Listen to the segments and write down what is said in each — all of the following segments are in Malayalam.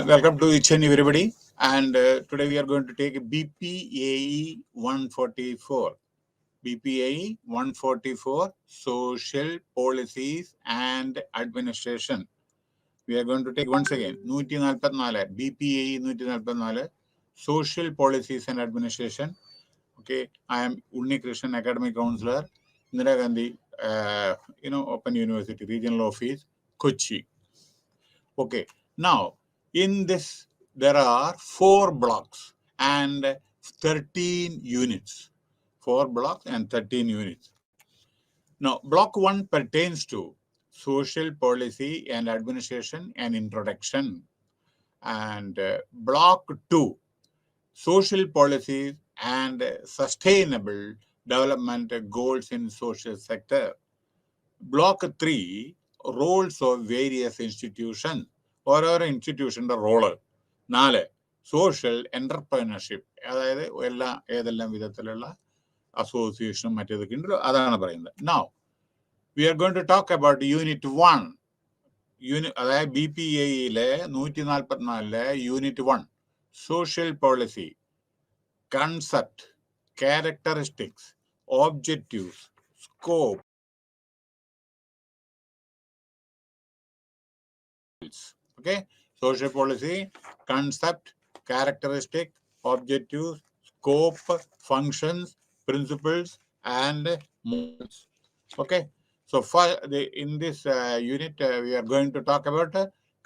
Welcome to each and everybody. And today we are going to take BPAE 144. BPAE 144, Social Policies and Administration. We are going to take once again, BPAE 144, Social Policies and Administration. Okay, I am Unni Krishnan, Academic Counselor, Indira Gandhi, Open University, Regional Office, Kochi. Okay, now in this there are 4 blocks and 13 units. 4 blocks and 13 units. Now, block 1 pertains to social policy and administration and introduction. And block 2, social policies and sustainable development goals in social sector. Block 3, roles of various institutions. ഓരോരോ ഇൻസ്റ്റിറ്റ്യൂഷൻ്റെ റോള്. 4, സോഷ്യൽ എന്റർപ്രൈനർഷിപ്പ്, അതായത് ഏതെല്ലാം വിധത്തിലുള്ള അസോസിയേഷനും മറ്റേതൊക്കെ ഉണ്ട്, അതാണ് പറയുന്നത്. Now we are going to talk about unit 1. അതായത് BPAE 144 unit 1, social policy, concept, characteristics, objectives, scope. Okay, social policy, concept, characteristic, objectives, scope, functions, principles, and models. Okay, so in this unit, we are going to talk about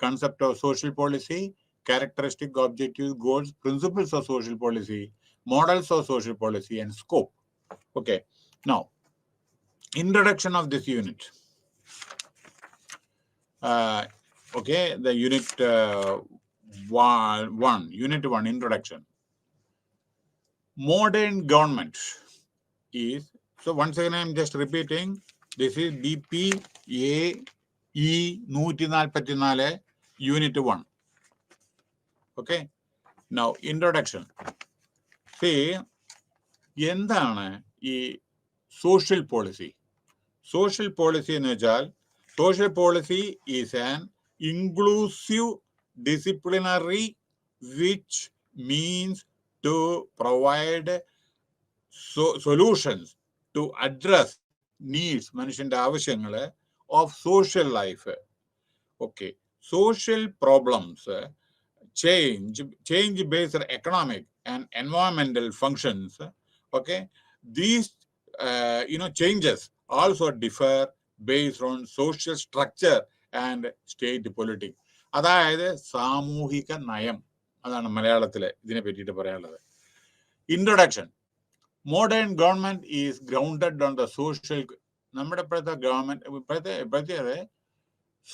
concept of social policy, characteristic, objectives, goals, principles of social policy, models of social policy, and scope. Okay, now, introduction of this unit. Okay, the unit 1, introduction. Modern government is, so once again I am just repeating, this is BPAE 144 unit 1. Okay, now introduction. See, എന്താണ് ഈ social policy? Social policy എന്ന് വെച്ചാൽ, social policy is an inclusive disciplinary which means to provide solutions to address needs, മനുഷ്യന്റെ ആവശ്യങ്ങൾ of social life. Okay, social problems, change based economic and environmental functions. Okay, these changes also differ based on social structure and state politics. അതായത് സാമൂഹിക നയം, അതാണ് മലയാളത്തിൽ ഇതിനെ പറ്റിയിട്ട് പറയാനുള്ളത്. Introduction. Modern government is grounded on the social, നമ്മുടെ ഇപ്പോഴത്തെ government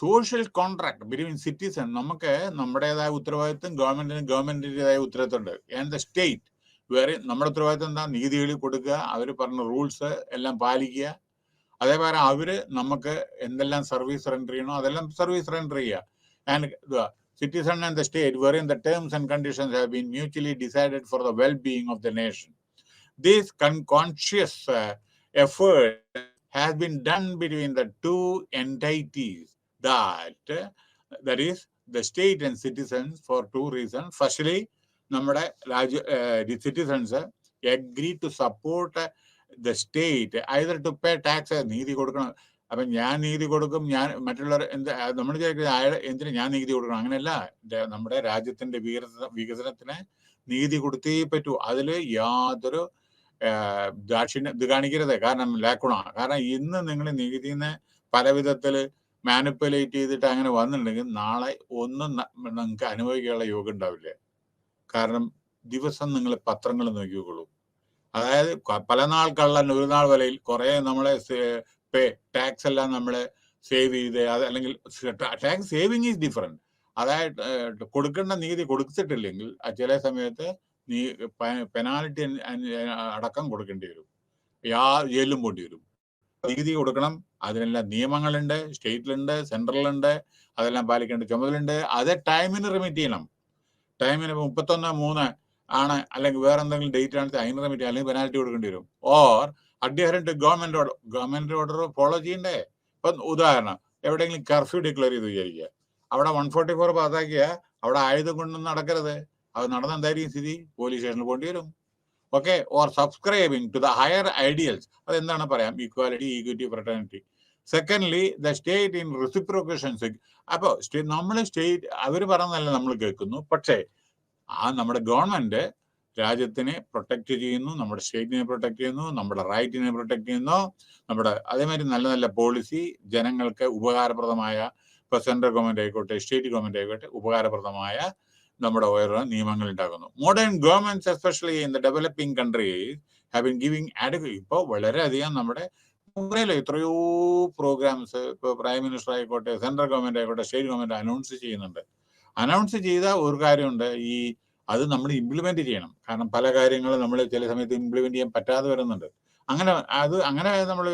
social contract between citizen. നമുക്ക് നമ്മുടേതായ ഉത്തരവാദിത്വം, ഗവൺമെന്റിൻ്റെതായ ഉത്തരവാദിത്തമുണ്ട്. ആൻഡ് ദ സ്റ്റേറ്റ് വേറെ നമ്മുടെ ഉത്തരവാദിത്വം എന്താ? നീതികൾ കൊടുക്കുക, അവർ പറഞ്ഞ റൂൾസ് എല്ലാം പാലിക്കുക. അതേപോലെ അവര് നമുക്ക് എന്തെല്ലാം സർവീസ് റെൻഡർ ചെയ്യണോ അതെല്ലാം സർവീസ് റെൻഡർ ചെയ്യുക. And the citizen and the state wherein the terms and conditions have been mutually decided for the well-being of the nation. This conscious effort has been done between the two entities, that is the state and citizens, for 2 reasons. Firstly, നമ്മുടെ citizens agree to support the state either to pay taxes, നീതി കൊടുക്കണം. അപ്പൊ ഞാൻ നീതി കൊടുക്കും, ഞാൻ മറ്റുള്ളവർ നമ്മൾ എന്തിനു ഞാൻ നീതി കൊടുക്കണം? അങ്ങനെയല്ല. നമ്മുടെ രാജ്യത്തിന്റെ വികസനത്തിന് നീതി കൊടുത്തേ പറ്റൂ. അതിൽ യാതൊരു ഇത് കാണിക്കരുത്. കാരണം കാരണം ഇന്ന് നിങ്ങൾ നീതിനെ പല വിധത്തിൽ മാനിപ്പുലേറ്റ് ചെയ്തിട്ട് അങ്ങനെ വന്നിട്ടുണ്ടെങ്കിൽ നാളെ ഒന്നും നിങ്ങൾക്ക് അനുഭവിക്കാനുള്ള യോഗം ഉണ്ടാവില്ല. കാരണം ദിവസം നിങ്ങൾ പത്രങ്ങൾ നോക്കിക്കോളൂ. അതായത് പല നാൾ കള്ളൻ ഒരു നാൾ വലയിൽ കുറെ നമ്മളെ ടാക്സ് എല്ലാം നമ്മളെ സേവ് ചെയ്ത്, അല്ലെങ്കിൽ ടാക്സ് സേവിങ് ഈസ് ഡിഫറെന്റ്. അതായത് കൊടുക്കേണ്ട നീതി കൊടുത്തിട്ടില്ലെങ്കിൽ ചില സമയത്ത് പെനാൽറ്റി അടക്കം കൊടുക്കേണ്ടി വരും, ജയിലും പോണ്ടി വരും. നീതി കൊടുക്കണം, അതിനെല്ലാം നിയമങ്ങളുണ്ട്, സ്റ്റേറ്റിലുണ്ട്, സെൻട്രലുണ്ട്, അതെല്ലാം പാലിക്കേണ്ട ചുമതലയുണ്ട്. അത് ടൈമിന് റിമിറ്റ് ചെയ്യണം. ടൈമിന് 31/3 ആണ്, അല്ലെങ്കിൽ വേറെ എന്തെങ്കിലും ഡേറ്റ് ആണ്, അതിന് റിമിറ്റ് ചെയ്യണം, അല്ലെങ്കിൽ പെനാൽറ്റി കൊടുക്കേണ്ടി വരും. Or adherent government order follow ചെയ്യണ്ടേ? ഇപ്പം ഉദാഹരണം, എവിടെയെങ്കിലും കർഫ്യൂ ഡിക്ലെയർ ചെയ്ത് വിചാരിക്കുക, അവിടെ 144 പാസ്സാക്കിയ അവിടെ ആയുധം കൊണ്ടൊന്നും നടക്കരുത്. അത് നടന്ന എന്തായിരിക്കും സ്ഥിതി? പോലീസ് സ്റ്റേഷനിൽ പോകേണ്ടി വരും. Okay, or subscribing to the higher ideals. അതെന്താണ് പറയാം? Equality, equity, fraternity. Secondly, the state in reciprocation. അപ്പോൾ നമ്മൾ സ്റ്റേറ്റ് അവർ പറയുന്നതല്ല നമ്മൾ കേൾക്കുന്നു. പക്ഷേ നമ്മുടെ ഗവൺമെന്റ് രാജ്യത്തിനെ പ്രൊട്ടക്ട് ചെയ്യുന്നു, നമ്മുടെ സ്റ്റേറ്റിനെ പ്രൊട്ടക്ട് ചെയ്യുന്നു, നമ്മുടെ റൈറ്റിനെ പ്രൊട്ടക്ട് ചെയ്യുന്നു. നമ്മുടെ അതേമാതിരി നല്ല നല്ല പോളിസി ജനങ്ങൾക്ക് ഉപകാരപ്രദമായ, ഇപ്പൊ സെൻട്രൽ ഗവൺമെന്റ് ആയിക്കോട്ടെ സ്റ്റേറ്റ് ഗവൺമെന്റ് ആയിക്കോട്ടെ, ഉപകാരപ്രദമായ നമ്മുടെ ഓരോ നിയമങ്ങൾ ഉണ്ടാക്കുന്നു. Modern governments especially in the developing countries have been giving ഇപ്പോൾ വളരെയധികം നമ്മുടെ എത്രയോ പ്രോഗ്രാംസ് ഇപ്പോൾ പ്രൈം മിനിസ്റ്റർ ആയിക്കോട്ടെ, സെൻട്രൽ ഗവൺമെന്റ് ആയിക്കോട്ടെ, സ്റ്റേറ്റ് ഗവൺമെന്റ് അനൗൺസ് ചെയ്യുന്നുണ്ട്. അനൗൺസ് ചെയ്ത ഒരു കാര്യമുണ്ട്, അത് നമ്മൾ ഇംപ്ലിമെന്റ് ചെയ്യണം. കാരണം പല കാര്യങ്ങളും നമ്മൾ ചില സമയത്ത് ഇംപ്ലിമെന്റ് ചെയ്യാൻ പറ്റാതെ വരുന്നുണ്ട്. അങ്ങനെ നമ്മൾ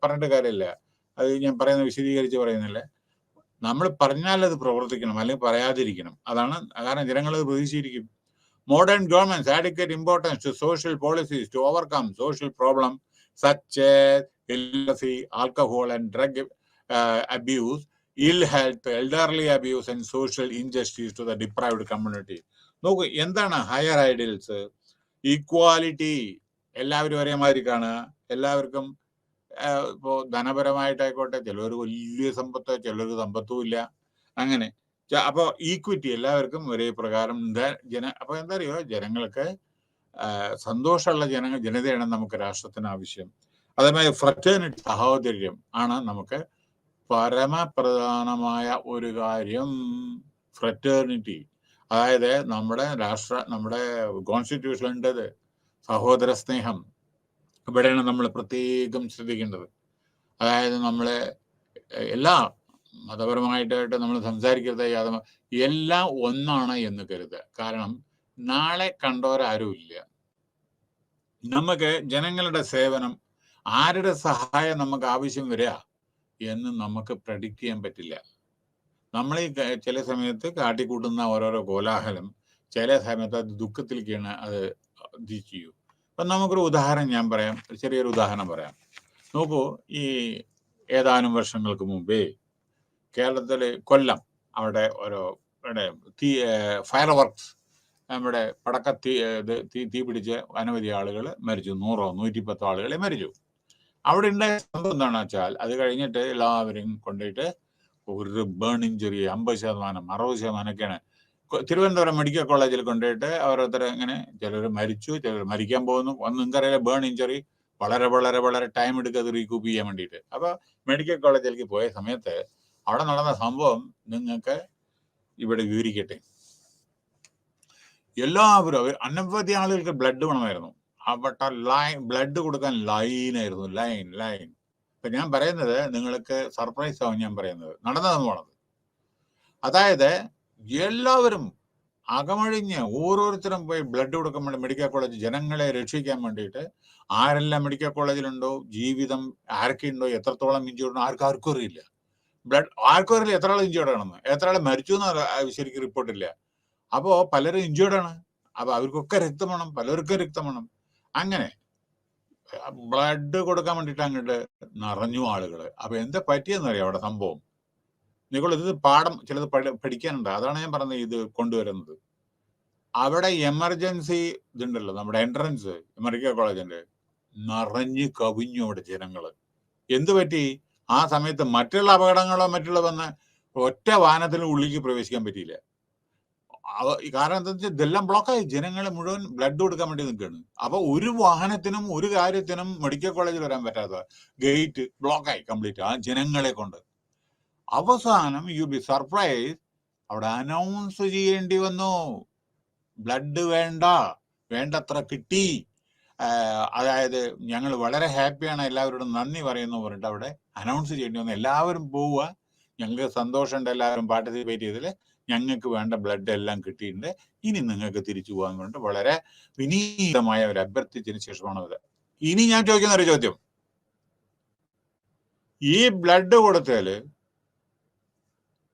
പറഞ്ഞിട്ട് കാര്യമില്ല. അത് ഞാൻ പറയുന്നത് വിശദീകരിച്ച് പറയുന്നില്ല. നമ്മൾ പറഞ്ഞാൽ അത് പ്രവർത്തിക്കണം, അല്ലെങ്കിൽ പറയാതിരിക്കണം. അതാണ് കാരണം ജനങ്ങൾ അത് പ്രതീക്ഷിച്ചിരിക്കും. Modern governments adequate importance to social policies to overcome social problems such as illiteracy, alcohol and drug abuse, ill health, elderly abuse and social injustice to the deprived community. നോക്കൂ, എന്താണ് ഹയർ ഐഡിയൽസ്? ഈക്വാലിറ്റി, എല്ലാവരും ഒരേമാതിരി കാണുക, എല്ലാവർക്കും ഇപ്പോൾ ധനപരമായിട്ടായിക്കോട്ടെ, ചിലർ വലിയ സമ്പത്തോ, ചിലർക്ക് സമ്പത്തും ഇല്ല, അങ്ങനെ. അപ്പോൾ ഈക്വിറ്റി, എല്ലാവർക്കും ഒരേ പ്രകാരം അപ്പോൾ എന്താ അറിയോ, ജനങ്ങൾക്ക് സന്തോഷമുള്ള ജനതയാണ് നമുക്ക് രാഷ്ട്രത്തിന് ആവശ്യം. അതേമാതിരി ഫ്രറ്റേണിറ്റി, സഹോദര്യം ആണ് നമുക്ക് പരമപ്രധാനമായ ഒരു കാര്യം. ഫ്രറ്റേണിറ്റി, അതായത് നമ്മുടെ കോൺസ്റ്റിറ്റ്യൂഷനുണ്ടത് സഹോദര സ്നേഹം. ഇവിടെയാണ് നമ്മൾ പ്രത്യേകം ശ്രദ്ധിക്കേണ്ടത്. അതായത് നമ്മളെ എല്ലാ മതപരമായിട്ടായിട്ട് നമ്മൾ സംസാരിക്കരുത്, എല്ലാം ഒന്നാണ് എന്ന് കരുതുക. കാരണം നാളെ കണ്ടവരാരും ഇല്ല. നമുക്ക് ജനങ്ങളുടെ സേവനം, ആരുടെ സഹായം നമുക്ക് ആവശ്യം വരിക എന്ന് നമുക്ക് പ്രഡിക്റ്റ് ചെയ്യാൻ പറ്റില്ല. നമ്മൾ ചില സമയത്ത് കാട്ടിക്കൂട്ടുന്ന ഓരോരോ കോലാഹലം ചില സമയത്ത് അത് ദുഃഖത്തിലേക്കാണ് അത് ചെയ്യൂ. അപ്പം നമുക്കൊരു ഉദാഹരണം ഞാൻ പറയാം, ചെറിയൊരു ഉദാഹരണം പറയാം. നോക്കൂ, ഈ ഏതാനും വർഷങ്ങൾക്ക് മുമ്പേ കേരളത്തിൽ കൊല്ലം അവിടെ ഫയർ വർക്ക്സ്, നമ്മുടെ തീ പിടിച്ച് അനവധി ആളുകൾ മരിച്ചു. 100-110 ആളുകളെ മരിച്ചു. അവിടെ ഉണ്ടായ സംഭവം എന്താണെന്ന് വെച്ചാൽ, അത് കഴിഞ്ഞിട്ട് എല്ലാവരെയും കൊണ്ടുപോയിട്ട് ഒരു ബേൺ ഇഞ്ചുറി 50%, 60%ഒക്കെയാണ് തിരുവനന്തപുരം മെഡിക്കൽ കോളേജിൽ കൊണ്ടുപോയിട്ട് ഓരോരുത്തർ ഇങ്ങനെ, ചിലർ മരിച്ചു, ചിലർ മരിക്കാൻ പോകുന്നു. നിങ്ങൾക്കറിയാം, ബേൺ ഇഞ്ചുറി വളരെ വളരെ വളരെ ടൈം എടുക്കുക അത് റീകൂപ്പ് ചെയ്യാൻ വേണ്ടിയിട്ട്. അപ്പോൾ മെഡിക്കൽ കോളേജിലേക്ക് പോയ സമയത്ത് അവിടെ നടന്ന സംഭവം നിങ്ങൾക്ക് ഇവിടെ വിവരിക്കട്ടെ. എല്ലാവരും അനവധി ആളുകൾക്ക് ബ്ലഡ് വേണമായിരുന്നു. അവിടെ ബ്ലഡ് കൊടുക്കാൻ ലൈനായിരുന്നു, ലൈൻ. ഇപ്പൊ ഞാൻ പറയുന്നത് നിങ്ങൾക്ക് സർപ്രൈസ് ആവും. ഞാൻ പറയുന്നത് നടന്ന സംഭവമാണത്. അതായത് എല്ലാവരും അകമഴിഞ്ഞ് ഓരോരുത്തരും പോയി ബ്ലഡ് കൊടുക്കാൻ വേണ്ടി മെഡിക്കൽ കോളേജ്, ജനങ്ങളെ രക്ഷിക്കാൻ വേണ്ടിയിട്ട്. ആരെല്ലാം മെഡിക്കൽ കോളേജിലുണ്ടോ, ജീവിതം ആർക്കുണ്ടോ, എത്രത്തോളം ഇഞ്ചുറി ആർക്കും അറിയില്ല. ആർക്കും അറിയില്ല എത്ര ആൾ ഇഞ്ചുർഡ് ആണെന്ന്, എത്ര ആൾ മരിച്ചു എന്ന് ശരിക്കും റിപ്പോർട്ടില്ല. അപ്പോൾ പലരും ഇഞ്ചുർഡാണ്. അപ്പൊ അവർക്കൊക്കെ രക്തം വേണം, പലർക്കും രക്തം വേണം. അങ്ങനെ ബ്ലഡ് കൊടുക്കാൻ വേണ്ടിയിട്ട് അങ്ങോട്ട് നിറഞ്ഞു ആളുകൾ. അപ്പൊ എന്താ പറ്റിയെന്നറിയാം അവിടെ സംഭവം? നിങ്ങൾ ഇത് പാഠം ചിലത് പഠിക്കാനുണ്ട്. അതാണ് ഞാൻ പറഞ്ഞത് ഇത് കൊണ്ടുവരുന്നത്. അവിടെ എമർജൻസി ഇതുണ്ടല്ലോ, നമ്മുടെ എൻട്രൻസ് മെഡിക്കൽ കോളേജിന്റെ, നിറഞ്ഞു കവിഞ്ഞു അവിടെ ജനങ്ങള്. എന്ത് പറ്റി? ആ സമയത്ത് മറ്റുള്ള അപകടങ്ങളോ മറ്റുള്ള വന്ന് ഒറ്റ വാഹനത്തിനും ഉള്ളിലേക്ക് പ്രവേശിക്കാൻ പറ്റിയില്ല. കാരണം എന്താ വെച്ചാൽ ഇതെല്ലാം ബ്ലോക്കായി, ജനങ്ങളെ മുഴുവൻ ബ്ലഡ് കൊടുക്കാൻ വേണ്ടി നിൽക്കുകയാണ്. അപ്പൊ ഒരു വാഹനത്തിനും ഒരു കാര്യത്തിനും മെഡിക്കൽ കോളേജിൽ വരാൻ പറ്റാത്ത ഗേറ്റ് ബ്ലോക്കായി കംപ്ലീറ്റ് ആ ജനങ്ങളെ കൊണ്ട്. അവസാനം യു ബി സർപ്രൈസ്, അവിടെ അനൗൺസ് ചെയ്യേണ്ടി വന്നു, ബ്ലഡ് വേണ്ടത്ര കിട്ടി. അതായത് ഞങ്ങൾ വളരെ ഹാപ്പിയാണ്, എല്ലാവരോടും നന്ദി പറയുന്നു പറഞ്ഞിട്ട് അവിടെ അനൗൺസ് ചെയ്യേണ്ടി വന്നു. എല്ലാവരും പോവുക, ഞങ്ങൾക്ക് സന്തോഷമുണ്ട്, എല്ലാവരും പാർട്ടിസിപ്പേറ്റ് ചെയ്തതിൽ ഞങ്ങൾക്ക് വേണ്ട ബ്ലഡ് എല്ലാം കിട്ടിയിട്ടുണ്ട്, ഇനി നിങ്ങൾക്ക് തിരിച്ചു പോകാൻ വേണ്ടിയിട്ട് വളരെ വിനീതമായ ഒരു അഭ്യർത്ഥിച്ചതിന് ശേഷമാണ് ഇത്. ഇനി ഞാൻ ചോദിക്കുന്ന ഒരു ചോദ്യം, ഈ ബ്ലഡ് കൊടുത്താല്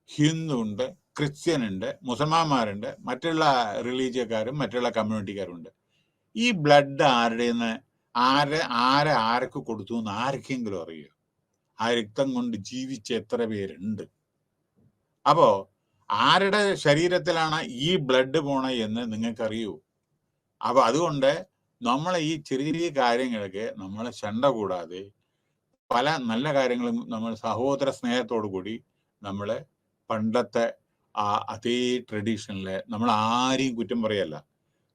ഹിന്ദു ഉണ്ട്, ക്രിസ്ത്യൻ ഉണ്ട്, മുസൽമാന്മാരുണ്ട്, മറ്റുള്ള റിലീജിയക്കാരും മറ്റുള്ള കമ്മ്യൂണിറ്റിക്കാരുണ്ട്. ഈ ബ്ലഡ് ആരുടെന്ന് ആർക്ക് കൊടുത്തു എന്ന് ആർക്കെങ്കിലും അറിയോ? ആ രക്തം കൊണ്ട് ജീവിച്ച എത്ര പേരുണ്ട്? അപ്പോ ആരുടെ ശരീരത്തിലാണ് ഈ ബ്ലഡ് പോണ എന്ന് നിങ്ങൾക്കറിയൂ. അപ്പൊ അതുകൊണ്ട് നമ്മളെ ഈ ചെറിയ ചെറിയ കാര്യങ്ങൾക്ക് നമ്മളെ ചെണ്ട കൂടാതെ പല നല്ല കാര്യങ്ങളും നമ്മൾ സഹോദര സ്നേഹത്തോടു കൂടി നമ്മൾ പണ്ടത്തെ ആ അതേ ട്രഡീഷനിലെ നമ്മൾ ആരെയും കുറ്റം പറയല്ല.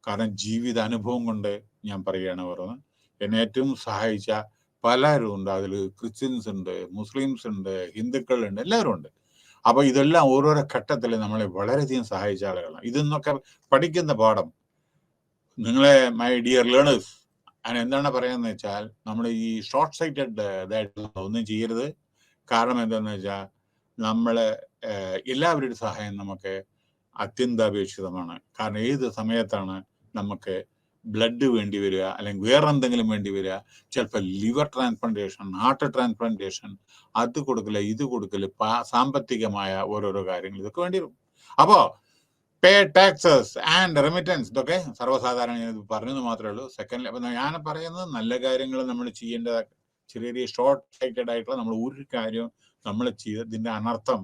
കാരണം ജീവിത അനുഭവം കൊണ്ട് ഞാൻ പറയുകയാണ് പറയുന്നത്. എന്നെ ഏറ്റവും സഹായിച്ച പലരും ഉണ്ട്. അതിൽ ക്രിസ്ത്യൻസ് ഉണ്ട്, മുസ്ലിംസ് ഉണ്ട്, ഹിന്ദുക്കളുണ്ട്, എല്ലാവരും ഉണ്ട്. അപ്പൊ ഇതെല്ലാം ഓരോരോ ഘട്ടത്തിൽ നമ്മളെ വളരെയധികം സഹായിച്ച ആളുകളാണ്. ഇതെന്നൊക്കെ പഠിക്കുന്ന പാഠം നിങ്ങളെ മൈ ഡിയർ ലേണേഴ്സ് എന്താണ് പറയുന്നത് വെച്ചാൽ നമ്മൾ ഈ ഷോർട്ട് സൈറ്റഡ് ഇതായിട്ടുള്ള ഒന്നും ചെയ്യരുത്. കാരണം എന്താണെന്ന് വെച്ചാൽ നമ്മള് എല്ലാവരുടെ സഹായം നമുക്ക് അത്യന്താപേക്ഷിതമാണ്. കാരണം ഏത് സമയത്താണ് നമുക്ക് ബ്ലഡ് വേണ്ടി വരിക, അല്ലെങ്കിൽ വേറെ എന്തെങ്കിലും വേണ്ടി വരിക, ചിലപ്പോൾ ലിവർ ട്രാൻസ്പ്ലാന്റേഷൻ, ഹാർട്ട് ട്രാൻസ്പ്ലാന്റേഷൻ, അത് കൊടുക്കല്, ഇത് കൊടുക്കല്, സാമ്പത്തികമായ ഓരോരോ കാര്യങ്ങൾ ഇതൊക്കെ വേണ്ടി വരും. അപ്പോ പേ ടാക്സസ് ആൻഡ് റെമിറ്റൻസ് ഇതൊക്കെ സർവ്വസാധാരണ ഞാൻ പറഞ്ഞത് മാത്രമേ ഉള്ളൂ. സെക്കൻഡ്, അപ്പൊ ഞാൻ പറയുന്നത് നല്ല കാര്യങ്ങൾ നമ്മൾ ചെയ്യേണ്ട ചെറിയ ചെറിയ ഷോർട്ട് സൈറ്റഡ് ആയിട്ടുള്ള നമ്മൾ ഒരു കാര്യം നമ്മൾ ചെയ്തതിന്റെ അനർത്ഥം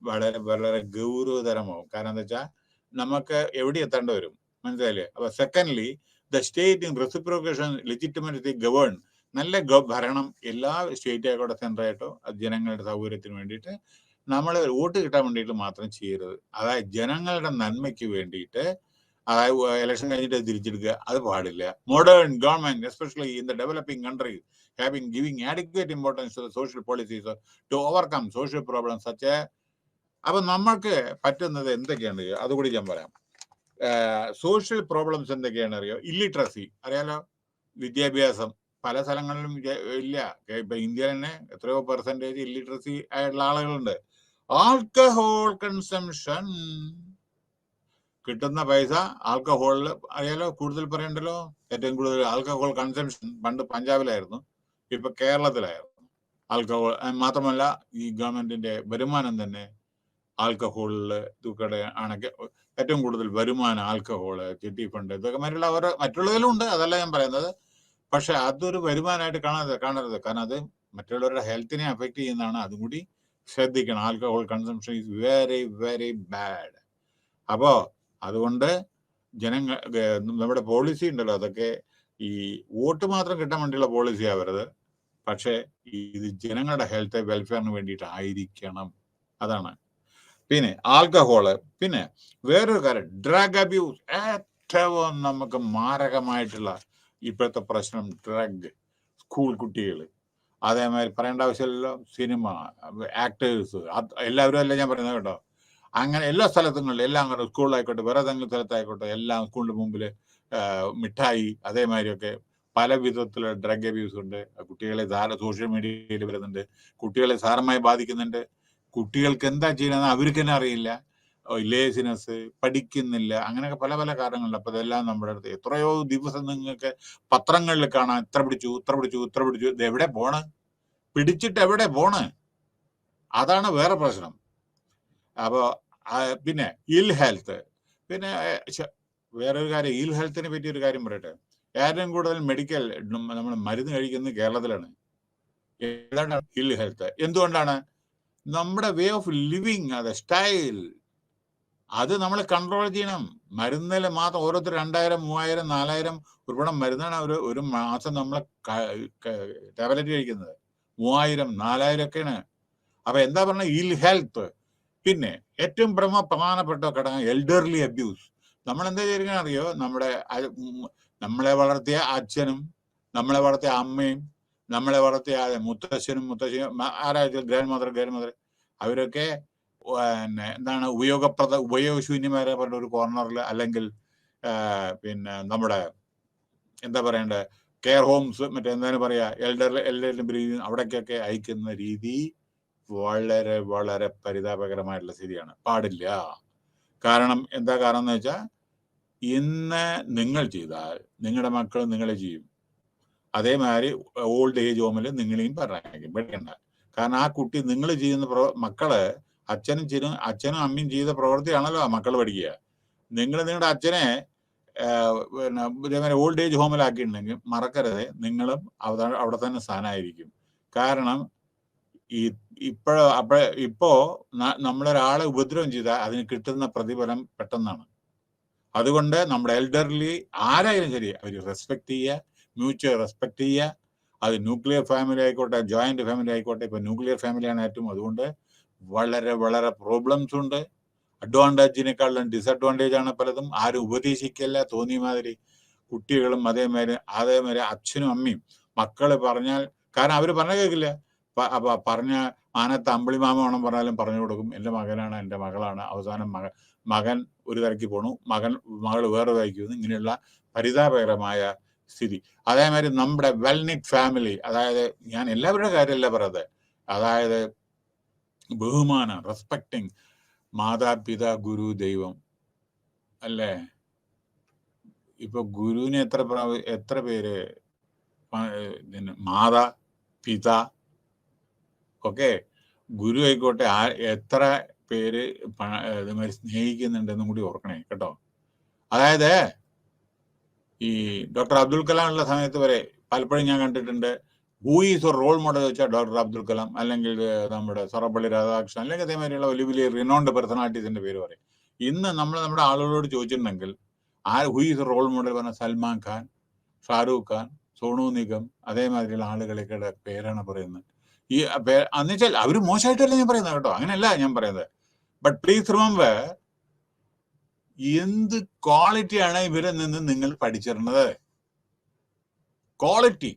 വളരെ വളരെ ഗൗരവതരമാവും. കാരണം എന്താ വെച്ചാൽ നമുക്ക് എവിടെ എത്തേണ്ടി വരും, മനസ്സിലായില്ലേ? അപ്പൊ secondly, the state in reciprocation legitimately govern, നല്ല ഭരണം എല്ലാ സ്റ്റേറ്റ് ആയിക്കോട്ടെ സെൻട്രൽ ആയിട്ടോ ജനങ്ങളുടെ സൗകര്യത്തിന് വേണ്ടിയിട്ട് നമ്മൾ വോട്ട് കിട്ടാൻ വേണ്ടിയിട്ട് മാത്രം ചെയ്യരുത്. അതായത് ജനങ്ങളുടെ നന്മയ്ക്ക് വേണ്ടിയിട്ട്, അതായത് ഇലക്ഷൻ കഴിഞ്ഞിട്ട് തിരിച്ചെടുക്കുക, അത് പാടില്ല. Modern government especially in the developing countries have been giving adequate importance to the social policies to overcome social problems such. അപ്പൊ നമ്മൾക്ക് പറ്റുന്നത് എന്തൊക്കെയാണ് അതുകൂടി ഞാൻ പറയാം. സോഷ്യൽ പ്രോബ്ലംസ് എന്തൊക്കെയാണ് അറിയോ? ഇല്ലിട്രസി അറിയാലോ, വിദ്യാഭ്യാസം പല സ്ഥലങ്ങളിലും ഇല്ല. ഇപ്പൊ ഇന്ത്യ തന്നെ എത്രയോ പെർസെന്റേജ് ഇല്ലിട്രസി ആയിട്ടുള്ള ആളുകളുണ്ട്. ആൽക്കഹോൾ കൺസംഷൻ, കിട്ടുന്ന പൈസ ആൽക്കഹോളിൽ അറിയാലോ, കൂടുതൽ പറയണ്ടല്ലോ. ഏറ്റവും കൂടുതൽ ആൽക്കഹോൾ കൺസംഷൻ പണ്ട് പഞ്ചാബിലായിരുന്നു, ഇപ്പൊ കേരളത്തിലായിരുന്നു ആൽക്കഹോൾ. മാത്രമല്ല ഈ ഗവൺമെന്റിന്റെ വരുമാനം തന്നെ ആൽക്കഹോളിൽ ഇതൊക്കെ ആണെങ്കിൽ ഏറ്റവും കൂടുതൽ വരുമാനം ആൽക്കഹോള്, ചിട്ടി ഫണ്ട്, ഇതൊക്കെ മറ്റുള്ളതിലും ഉണ്ട്, അതല്ല ഞാൻ പറയുന്നത്. പക്ഷെ അതൊരു വരുമാനമായിട്ട് കാണരുത്. കാരണം അത് മറ്റുള്ളവരുടെ ഹെൽത്തിനെ അഫക്റ്റ് ചെയ്യുന്നതാണ്. അതും കൂടി ശ്രദ്ധിക്കണം. Alcohol consumption is very very bad. അപ്പോ അതുകൊണ്ട് ജനങ്ങൾ, നമ്മുടെ പോളിസി ഉണ്ടല്ലോ, അതൊക്കെ ഈ വോട്ട് മാത്രം കിട്ടാൻ വേണ്ടിയുള്ള പോളിസി ആവരുത്. പക്ഷെ ഇത് ജനങ്ങളുടെ ഹെൽത്ത് വെൽഫെയറിന് വേണ്ടിയിട്ടായിരിക്കണം. അതാണ്. പിന്നെ ആൽക്കഹോള്, പിന്നെ വേറൊരു കാര്യം ഡ്രഗ് അബ്യൂസ്. ഏറ്റവും നമുക്ക് മാരകമായിട്ടുള്ള ഇപ്പോഴത്തെ പ്രശ്നം ഡ്രഗ്. സ്കൂൾ കുട്ടികൾ, അതേമാതിരി പറയേണ്ട ആവശ്യമില്ലല്ലോ, സിനിമ ആക്ടേഴ്സ്, എല്ലാവരും അല്ല ഞാൻ പറയുന്നത് കേട്ടോ. അങ്ങനെ എല്ലാ സ്ഥലത്തും എല്ലാം സ്കൂളിലായിക്കോട്ടെ വേറെ ഏതെങ്കിലും സ്ഥലത്തായിക്കോട്ടെ എല്ലാം സ്കൂളിന്റെ മുമ്പിൽ മിഠായി, അതേമാതിരിയൊക്കെ പല വിധത്തിലുള്ള ഡ്രഗ് അബ്യൂസ് ഉണ്ട്. കുട്ടികളെ സോഷ്യൽ മീഡിയയിൽ വരുന്നുണ്ട്, കുട്ടികളെ സാരമായി ബാധിക്കുന്നുണ്ട്. കുട്ടികൾക്ക് എന്താ ചെയ്യണമെന്ന് അവർക്ക് തന്നെ അറിയില്ല. ലേസിനെസ്, പഠിക്കുന്നില്ല, അങ്ങനെയൊക്കെ പല പല കാരണങ്ങളുണ്ട്. അപ്പൊ ഇതെല്ലാം നമ്മുടെ അടുത്ത് എത്രയോ ദിവസം നിങ്ങൾക്ക് പത്രങ്ങളിൽ കാണാം, ഇത്ര പിടിച്ചു. ഇത് എവിടെ പോണ്? പിടിച്ചിട്ട് എവിടെ പോണ്? അതാണ് വേറെ പ്രശ്നം. അപ്പോ പിന്നെ ഇൽ ഹെൽത്ത്. പിന്നെ വേറൊരു കാര്യം, ഇൽ ഹെൽത്തിനെ പറ്റി ഒരു കാര്യം പറയട്ടെ. ഏറ്റവും കൂടുതൽ മെഡിക്കൽ നമ്മൾ മരുന്ന് കഴിക്കുന്നത് കേരളത്തിലാണ്. ഏതാണ് ഇൽ ഹെൽത്ത്? എന്തുകൊണ്ടാണ്? നമ്മുടെ വേ ഓഫ് ലിവിങ്, അത് സ്റ്റൈൽ, അത് നമ്മൾ കൺട്രോൾ ചെയ്യണം. മരുന്നിൽ മാത്രം ഓരോരുത്തർ 2000, 3000, 4000 ഉൾപ്പെടെ മരുന്നാണ് ഒരു മാസം നമ്മൾ ടാബ്ലറ്റ് കഴിക്കുന്നത്. 3000, 4000 ഒക്കെയാണ്. അപ്പൊ എന്താ പറഞ്ഞ ഇൽ ഹെൽത്ത്. പിന്നെ ഏറ്റവും പ്രധാനപ്പെട്ട ഘടകം എൽഡർലി അബ്യൂസ്. നമ്മൾ എന്താ ചെയ്യുക അറിയോ? നമ്മളെ വളർത്തിയ അച്ഛനും നമ്മളെ വളർത്തിയ അമ്മയും നമ്മളെ വളർത്തിയ മുത്തശ്ശനും ആരായാലും ഗ്രാൻഡ് മദർ അവരൊക്കെ പിന്നെ എന്താണ് ഉപയോഗശൂന്യമായ പറഞ്ഞ ഒരു കോർണറിൽ, അല്ലെങ്കിൽ പിന്നെ നമ്മുടെ എന്താ പറയണ്ടേ, കെയർ ഹോംസ്, മറ്റെന്തായാലും പറയാ എൽഡർലി ബ്രീഡ്, അവിടേക്കൊക്കെ അയക്കുന്ന രീതി വളരെ വളരെ പരിതാപകരമായിട്ടുള്ള സ്ഥിതിയാണ്. പാടില്ല. കാരണം എന്താ കാരണം എന്ന് വെച്ചാൽ, ഇന്ന് നിങ്ങൾ ചെയ്താൽ നിങ്ങളുടെ മക്കൾ നിങ്ങളെ ചെയ്യും. അതേമാതിരി ഓൾഡ് ഏജ് ഹോമിൽ നിങ്ങളെയും പറഞ്ഞേക്കും, പേടിക്കണ്ട. കാരണം ആ കുട്ടി നിങ്ങൾ ചെയ്യുന്ന മക്കള് അച്ഛനും അമ്മയും ചെയ്ത പ്രവൃത്തിയാണല്ലോ ആ മക്കൾ പഠിക്കുക. നിങ്ങൾ നിങ്ങളുടെ അച്ഛനെ പിന്നെ ഇതേമാതിരി ഓൾഡ് ഏജ് ഹോമിലാക്കിയിട്ടുണ്ടെങ്കിൽ മറക്കരുത്, നിങ്ങളും അവിടെ തന്നെ സ്ഥാനമായിരിക്കും. കാരണം ഈ ഇപ്പോ നമ്മളൊരാളെ ഉപദ്രവം ചെയ്താൽ അതിന് കിട്ടുന്ന പ്രതിഫലം പെട്ടെന്നാണ്. അതുകൊണ്ട് നമ്മുടെ എൽഡർലി ആരായാലും ശരി അവർ റെസ്പെക്ട് ചെയ്യുക, മ്യൂച്വൽ റെസ്പെക്ട് ചെയ്യുക. അത് ന്യൂക്ലിയർ ഫാമിലി ആയിക്കോട്ടെ, ജോയിന്റ് ഫാമിലി ആയിക്കോട്ടെ. ഇപ്പൊ ന്യൂക്ലിയർ ഫാമിലിയാണ് ഏറ്റവും. അതുകൊണ്ട് വളരെ വളരെ പ്രോബ്ലംസ് ഉണ്ട്. അഡ്വാൻറ്റേജിനേക്കാളും ഡിസഡ്വാൻറ്റേജ് ആണ് പലതും. ആരും ഉപദേശിക്കല്ല തോന്നിയ മാതിരി. കുട്ടികളും അതേമാതിരി അച്ഛനും അമ്മയും മക്കള് പറഞ്ഞാൽ, കാരണം അവര് പറഞ്ഞ കേൾക്കില്ല. അപ്പൊ പറഞ്ഞ ആനത്ത് അമ്പിളിമാമ വേണം പറഞ്ഞാലും പറഞ്ഞു കൊടുക്കും. എൻ്റെ മകനാണ്, എൻ്റെ മകളാണ്. അവസാനം മകൻ ഒരു തരയ്ക്ക് പോണു, മകൾ വേറെ തരയ്ക്ക് പോകുന്നു. ഇങ്ങനെയുള്ള പരിതാപകരമായ സ്ഥിതി. അതേമാതിരി നമ്മുടെ വെൽനിറ്റ് ഫാമിലി, അതായത് ഞാൻ എല്ലാവരുടെ കാര്യമല്ല പറയുന്നത്, അതായത് ബഹുമാനം, റെസ്പെക്ടിങ് മാതാപിതാ ഗുരു ദൈവം അല്ലേ. ഇപ്പൊ ഗുരുവിനെ എത്ര പേര് മാതാ പിതാ ഒക്കെ, ഗുരു ആയിക്കോട്ടെ, എത്ര പേര് ഇതുമാതിരി സ്നേഹിക്കുന്നുണ്ടെന്നും കൂടി ഓർക്കണേ കേട്ടോ. അതായത് ഈ ഡോക്ടർ അബ്ദുൽ കലാം ഉള്ള സമയത്ത് വരെ പലപ്പോഴും ഞാൻ കണ്ടിട്ടുണ്ട്, ഹൂ ഈസ് ഒരു റോൾ മോഡൽ വെച്ചാൽ ഡോക്ടർ അബ്ദുൽ കലാം, അല്ലെങ്കിൽ നമ്മുടെ സർവപ്പള്ളി രാധാകൃഷ്ണൻ, അല്ലെങ്കിൽ അതേമാതിരിയുള്ള വലിയ വലിയ റിനോൺഡ് പേഴ്സണാലിറ്റീസിന്റെ പേര് പറയും. ഇന്ന് നമ്മുടെ ആളുകളോട് ചോദിച്ചിട്ടുണ്ടെങ്കിൽ ഹൂ ഈസ് റോൾ മോഡൽ പറഞ്ഞാൽ സൽമാൻ ഖാൻ, ഷാരൂഖ് ഖാൻ, സോണു നിഗം, അതേമാതിരിയുള്ള ആളുകളൊക്കെ പേരാണ് പറയുന്നത്. ഈ എന്നുവെച്ചാൽ അവര് മോശമായിട്ടല്ല ഞാൻ പറയുന്നത് കേട്ടോ, അങ്ങനെയല്ല ഞാൻ പറയുന്നത്. ബട്ട് പ്ലീസ് റിമെമ്പർ, എന്ത് ക്വാളിറ്റിയാണ് ഇവരിൽ നിന്ന് നിങ്ങൾ പഠിച്ചിരുന്നത്? ക്വാളിറ്റി.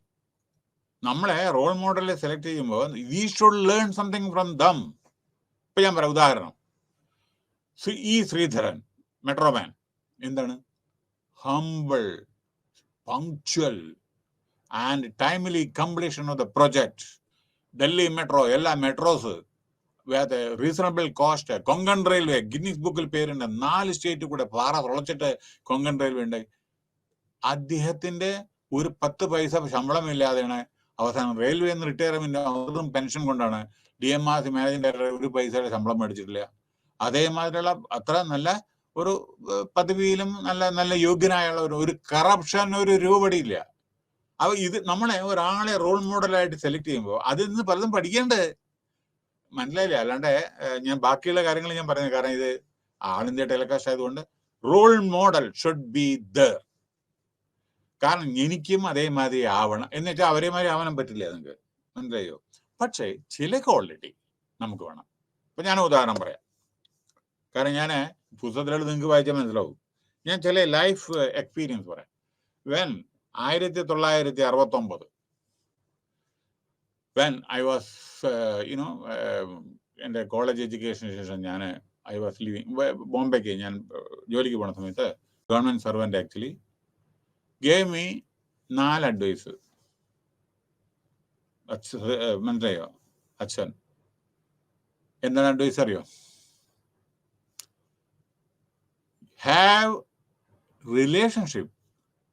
നമ്മളെ റോൾ മോഡലിൽ സെലക്ട് ചെയ്യുമ്പോൾ we should learn something from them. ഇപ്പൊ ഞാൻ പറയാം ഉദാഹരണം, ഈ ശ്രീധരൻ മെട്രോമാൻ എന്താണ്? Humble, punctual and timely completion of the project. Delhi metro, എല്ലാ metros reasonable cost. Konkan railway Guinness ബുക്കിൽ പേരുണ്ട്. 4 സ്റ്റേറ്റ് കൂടെ പാറ തുളച്ചിട്ട് കൊങ്കൺ റെയിൽവേ ഉണ്ട്. അദ്ദേഹത്തിന്റെ ഒരു 10 പൈസ ശമ്പളമില്ലാതെയാണ് അവസാനം റെയിൽവേ നിന്ന് റിട്ടയർമെന്റ്, അതും പെൻഷൻ കൊണ്ടാണ്. DMRC മാനേജിംഗ് ഡയറക്ടർ ഒരു പൈസയുടെ ശമ്പളം മേടിച്ചിട്ടില്ല. അതേമാതിരിയുള്ള അത്ര നല്ല ഒരു പദവിയിലും നല്ല യോഗ്യനായുള്ള ഒരു കറപ്ഷൻ ഒരു രൂപടിയില്ല. അപ്പൊ ഇത് നമ്മളെ ഒരാളെ റോൾ മോഡലായിട്ട് സെലക്ട് ചെയ്യുമ്പോൾ അതിൽ നിന്ന് പലതും പഠിക്കേണ്ടത് മനസ്സിലായില്ലേ? അല്ലാണ്ട് ഞാൻ ബാക്കിയുള്ള കാര്യങ്ങൾ ഞാൻ പറയുന്നത്, കാരണം ഇത് ആൾ ഇന്ത്യ ടെലികാസ്റ്റ് ആയതുകൊണ്ട് role model should be there. കാരണം എനിക്കും അതേമാതിരി ആവണം എന്ന് വെച്ചാൽ അവരേമാതിരി ആവാനും പറ്റില്ല നിങ്ങൾക്ക്, മനസ്സിലായോ? പക്ഷേ ചില ക്വാളിറ്റി നമുക്ക് വേണം. ഇപ്പൊ ഞാൻ ഉദാഹരണം പറയാം, കാരണം ഞാൻ പുസ്തകത്തിലുള്ള നിങ്ങൾക്ക് വായിച്ചാൽ മനസ്സിലാവും. ഞാൻ ചില ലൈഫ് എക്സ്പീരിയൻസ് പറയാം. 1969 when I was എൻ്റെ കോളേജ് എഡ്യൂക്കേഷന് ശേഷം ഞാൻ ഐ വാസ് ലിവിങ് ബോംബെക്ക്. ഞാൻ ജോലിക്ക് പോണ സമയത്ത് government servant actually gave me 4 advice. മനസ്സിലായോ? അച്ഛൻ എന്താണ് അഡ്വൈസ് അറിയോ? Have relationship,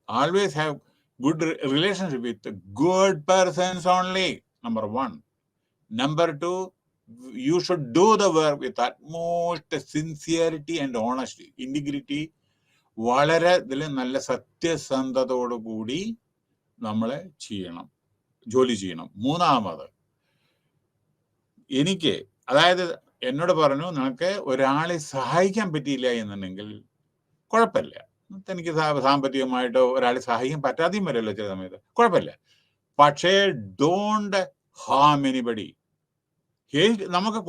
always have good relationship with good persons only, number 1. Number 2, you should do the work with utmost sincerity and honesty, integrity. വളരെ ഇതിൽ നല്ല സത്യസന്ധതയോടു കൂടി നമ്മളെ ചെയ്യണം, ജോലി ചെയ്യണം. 3ാമത്, എനിക്ക് അതായത് എന്നോട് പറഞ്ഞു, നിനക്ക് ഒരാളെ സഹായിക്കാൻ പറ്റിയില്ല എന്നുണ്ടെങ്കിൽ കുഴപ്പമില്ല, തനിക്ക് സാമ്പത്തികമായിട്ടോ ഒരാളെ സഹായിക്കാൻ പറ്റാതെയും വരല്ലോ ചില സമയത്ത്, കുഴപ്പമില്ല. പക്ഷേ ഡോണ്ട് ഹാം എനിബഡി. നമുക്ക്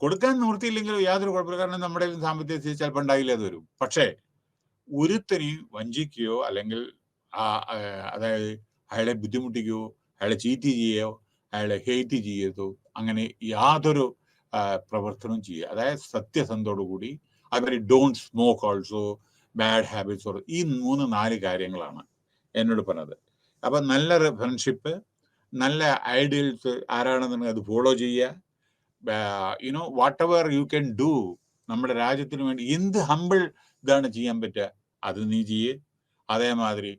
കൊടുക്കാൻ നിവൃത്തിയില്ലെങ്കിൽ യാതൊരു കുഴപ്പമില്ല, കാരണം നമ്മുടെ സാമ്പത്തിക സ്ഥിതി ചിലപ്പോൾ ഉണ്ടായില്ല, അത് വരും. പക്ഷേ ഒരുത്തനെ വഞ്ചിക്കുകയോ അല്ലെങ്കിൽ അതായത് അയാളെ ബുദ്ധിമുട്ടിക്കുകയോ അയാളെ ചീറ്റ് ചെയ്യുകയോ അയാളെ ഹെയ്റ്റ് ചെയ്തോ അങ്ങനെ യാതൊരു പ്രവർത്തനവും ചെയ്യുക. അതായത് സത്യസന്ധതയോടു കൂടി. അതുപോലെ don't smoke also, bad habits, ഈ 3-4 കാര്യങ്ങളാണ് എന്നോട് പറഞ്ഞത്. അപ്പൊ നല്ല ഫ്രണ്ട്ഷിപ്പ്, നല്ല ഐഡിയൽസ് ആരാണെന്നുണ്ടെങ്കിൽ അത് ഫോളോ ചെയ്യുക. What ever you can do നമ്മുടെ രാജ്യത്തിന് വേണ്ടി, എന്ത് ഹമ്പിൾ ഇതാണ് ചെയ്യാൻ പറ്റുക അത് നീ ചെയ്യേ. അതേമാതിരി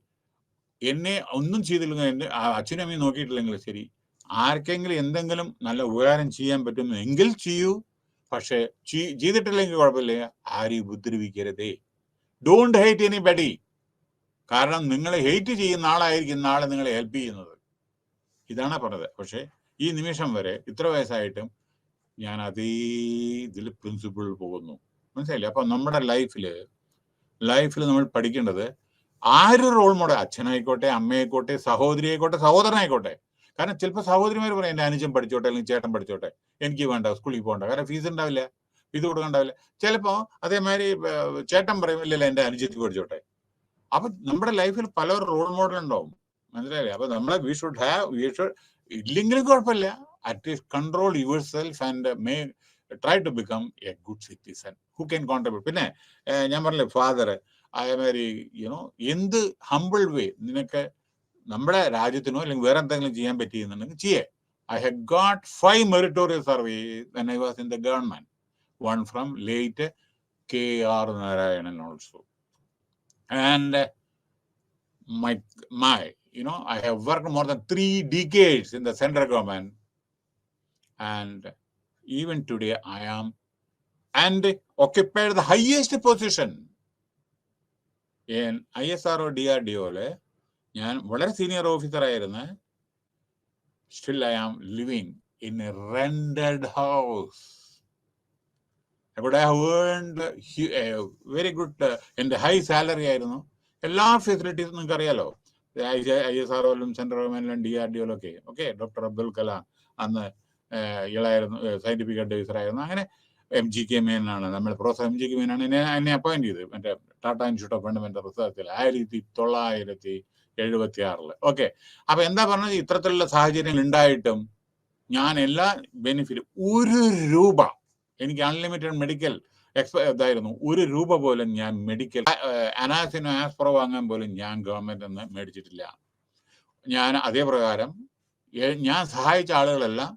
എന്നെ ഒന്നും ചെയ്തില്ലെങ്കിൽ, എൻ്റെ അച്ഛനും അമ്മയും നോക്കിയിട്ടില്ലെങ്കിൽ ശരി, ആർക്കെങ്കിലും എന്തെങ്കിലും നല്ല ഉപകാരം ചെയ്യാൻ പറ്റുമെങ്കിൽ ചെയ്യൂ. പക്ഷെ ചെയ്തിട്ടില്ലെങ്കിൽ കുഴപ്പമില്ല, ആരെയും ഉപദ്രവിക്കരുതേ. Don't hate anybody. കാരണം നിങ്ങളെ ഹേറ്റ് ചെയ്യുന്ന ആളായിരിക്കും നാളെ നിങ്ങളെ ഹെൽപ്പ് ചെയ്യുന്നത്. ഇതാണ് പറഞ്ഞത്. പക്ഷെ ഈ നിമിഷം വരെ ഇത്ര വയസ്സായിട്ടും ഞാൻ അതേ ഇതിൽ പ്രിൻസിപ്പിൾ പോകുന്നു. മനസ്സിലായില്ലേ? അപ്പൊ നമ്മുടെ ലൈഫിൽ നമ്മൾ പഠിക്കേണ്ടത് ആര് റോൾ മോഡൽ, അച്ഛനായിക്കോട്ടെ, അമ്മയായിക്കോട്ടെ, സഹോദരി ആയിക്കോട്ടെ, സഹോദരനായിക്കോട്ടെ. കാരണം ചിലപ്പോൾ സഹോദരിമാർ പറയും എൻ്റെ അനുജൻ പഠിച്ചോട്ടെ അല്ലെങ്കിൽ ചേട്ടൻ പഠിച്ചോട്ടെ, എനിക്ക് വേണ്ട, സ്കൂളിൽ പോകണ്ട, കാരണം ഫീസ് ഉണ്ടാവില്ല, ഫീസ് കൊടുക്കണ്ടാവില്ല. ചിലപ്പോൾ അതേമാതിരി ചേട്ടൻ പറയും ഇല്ലല്ല എൻ്റെ അനുജത്തി പഠിച്ചോട്ടെ. അപ്പൊ നമ്മുടെ ലൈഫിൽ പല റോൾ മോഡൽ ഉണ്ടാവും. മനസ്സിലായില്ലേ? അപ്പൊ നമ്മളെ വി ഷുഡ് ഇല്ലെങ്കിലും കുഴപ്പമില്ല, at least control yourself and may try to become a good citizen who can contribute. പിന്നെ ഞാൻ പറഞ്ഞില്ലേ, ഫാദർ അതേമാതിരി യുനോ എന്ത് ഹംബിൾ വേ നിനക്ക് നമ്മുടെ രാജ്യത്തിനോ അല്ലെങ്കിൽ വേറെ എന്തെങ്കിലും ചെയ്യാൻ പറ്റിയെന്നുണ്ടെങ്കിൽ ചെയ്യേ. I had got 5 meritorious surveys when I was in the government. One from late K.R. Narayanan also. And I have worked more than 3 decades in the central government. And even today I am and occupied the highest position in ISRO DRDO. ഞാൻ വളരെ സീനിയർ ഓഫീസർ ആയിരുന്നു. Still I am living in a rented house. I could have earned a very good എൻ്റെ ഹൈ സാലറി ആയിരുന്നു. എല്ലാ ഫെസിലിറ്റീസും നിങ്ങൾക്ക് അറിയാലോ, ISROയിലും സെൻട്രൽ ഗവൺമെന്റിലും DRDOയിലും ഒക്കെ. ഓക്കെ, ഡോക്ടർ അബ്ദുൽ കലാം അന്ന് ഇളായിരുന്നു, സയന്റിഫിക് അഡ്വൈസർ ആയിരുന്നു. അങ്ങനെ MGK മേനാണ്, നമ്മൾ പ്രൊഫസർ MGK മേനാണ് എന്നെ അപ്പോയിന്റ് ചെയ്ത് മറ്റേ ടാറ്റ ഇൻസ്റ്റിറ്റ്യൂട്ട് ഓഫ് ഫണ്ടമെന്റൽ റിസർച്ചിൽ 1976. ഓക്കെ, അപ്പൊ എന്താ പറഞ്ഞത്, ഇത്തരത്തിലുള്ള സാഹചര്യങ്ങൾ ഉണ്ടായിട്ടും ഞാൻ എല്ലാ ബെനിഫിറ്റും 1 രൂപ എനിക്ക് അൺലിമിറ്റഡ് മെഡിക്കൽ ഇതായിരുന്നു, 1 രൂപ പോലും ഞാൻ മെഡിക്കൽ അനാസിനോ ആസ്പ്രോ വാങ്ങാൻ പോലും ഞാൻ ഗവൺമെന്റ് നിന്ന് മേടിച്ചിട്ടില്ല. ഞാൻ അതേ പ്രകാരം ഞാൻ സഹായിച്ച ആളുകളെല്ലാം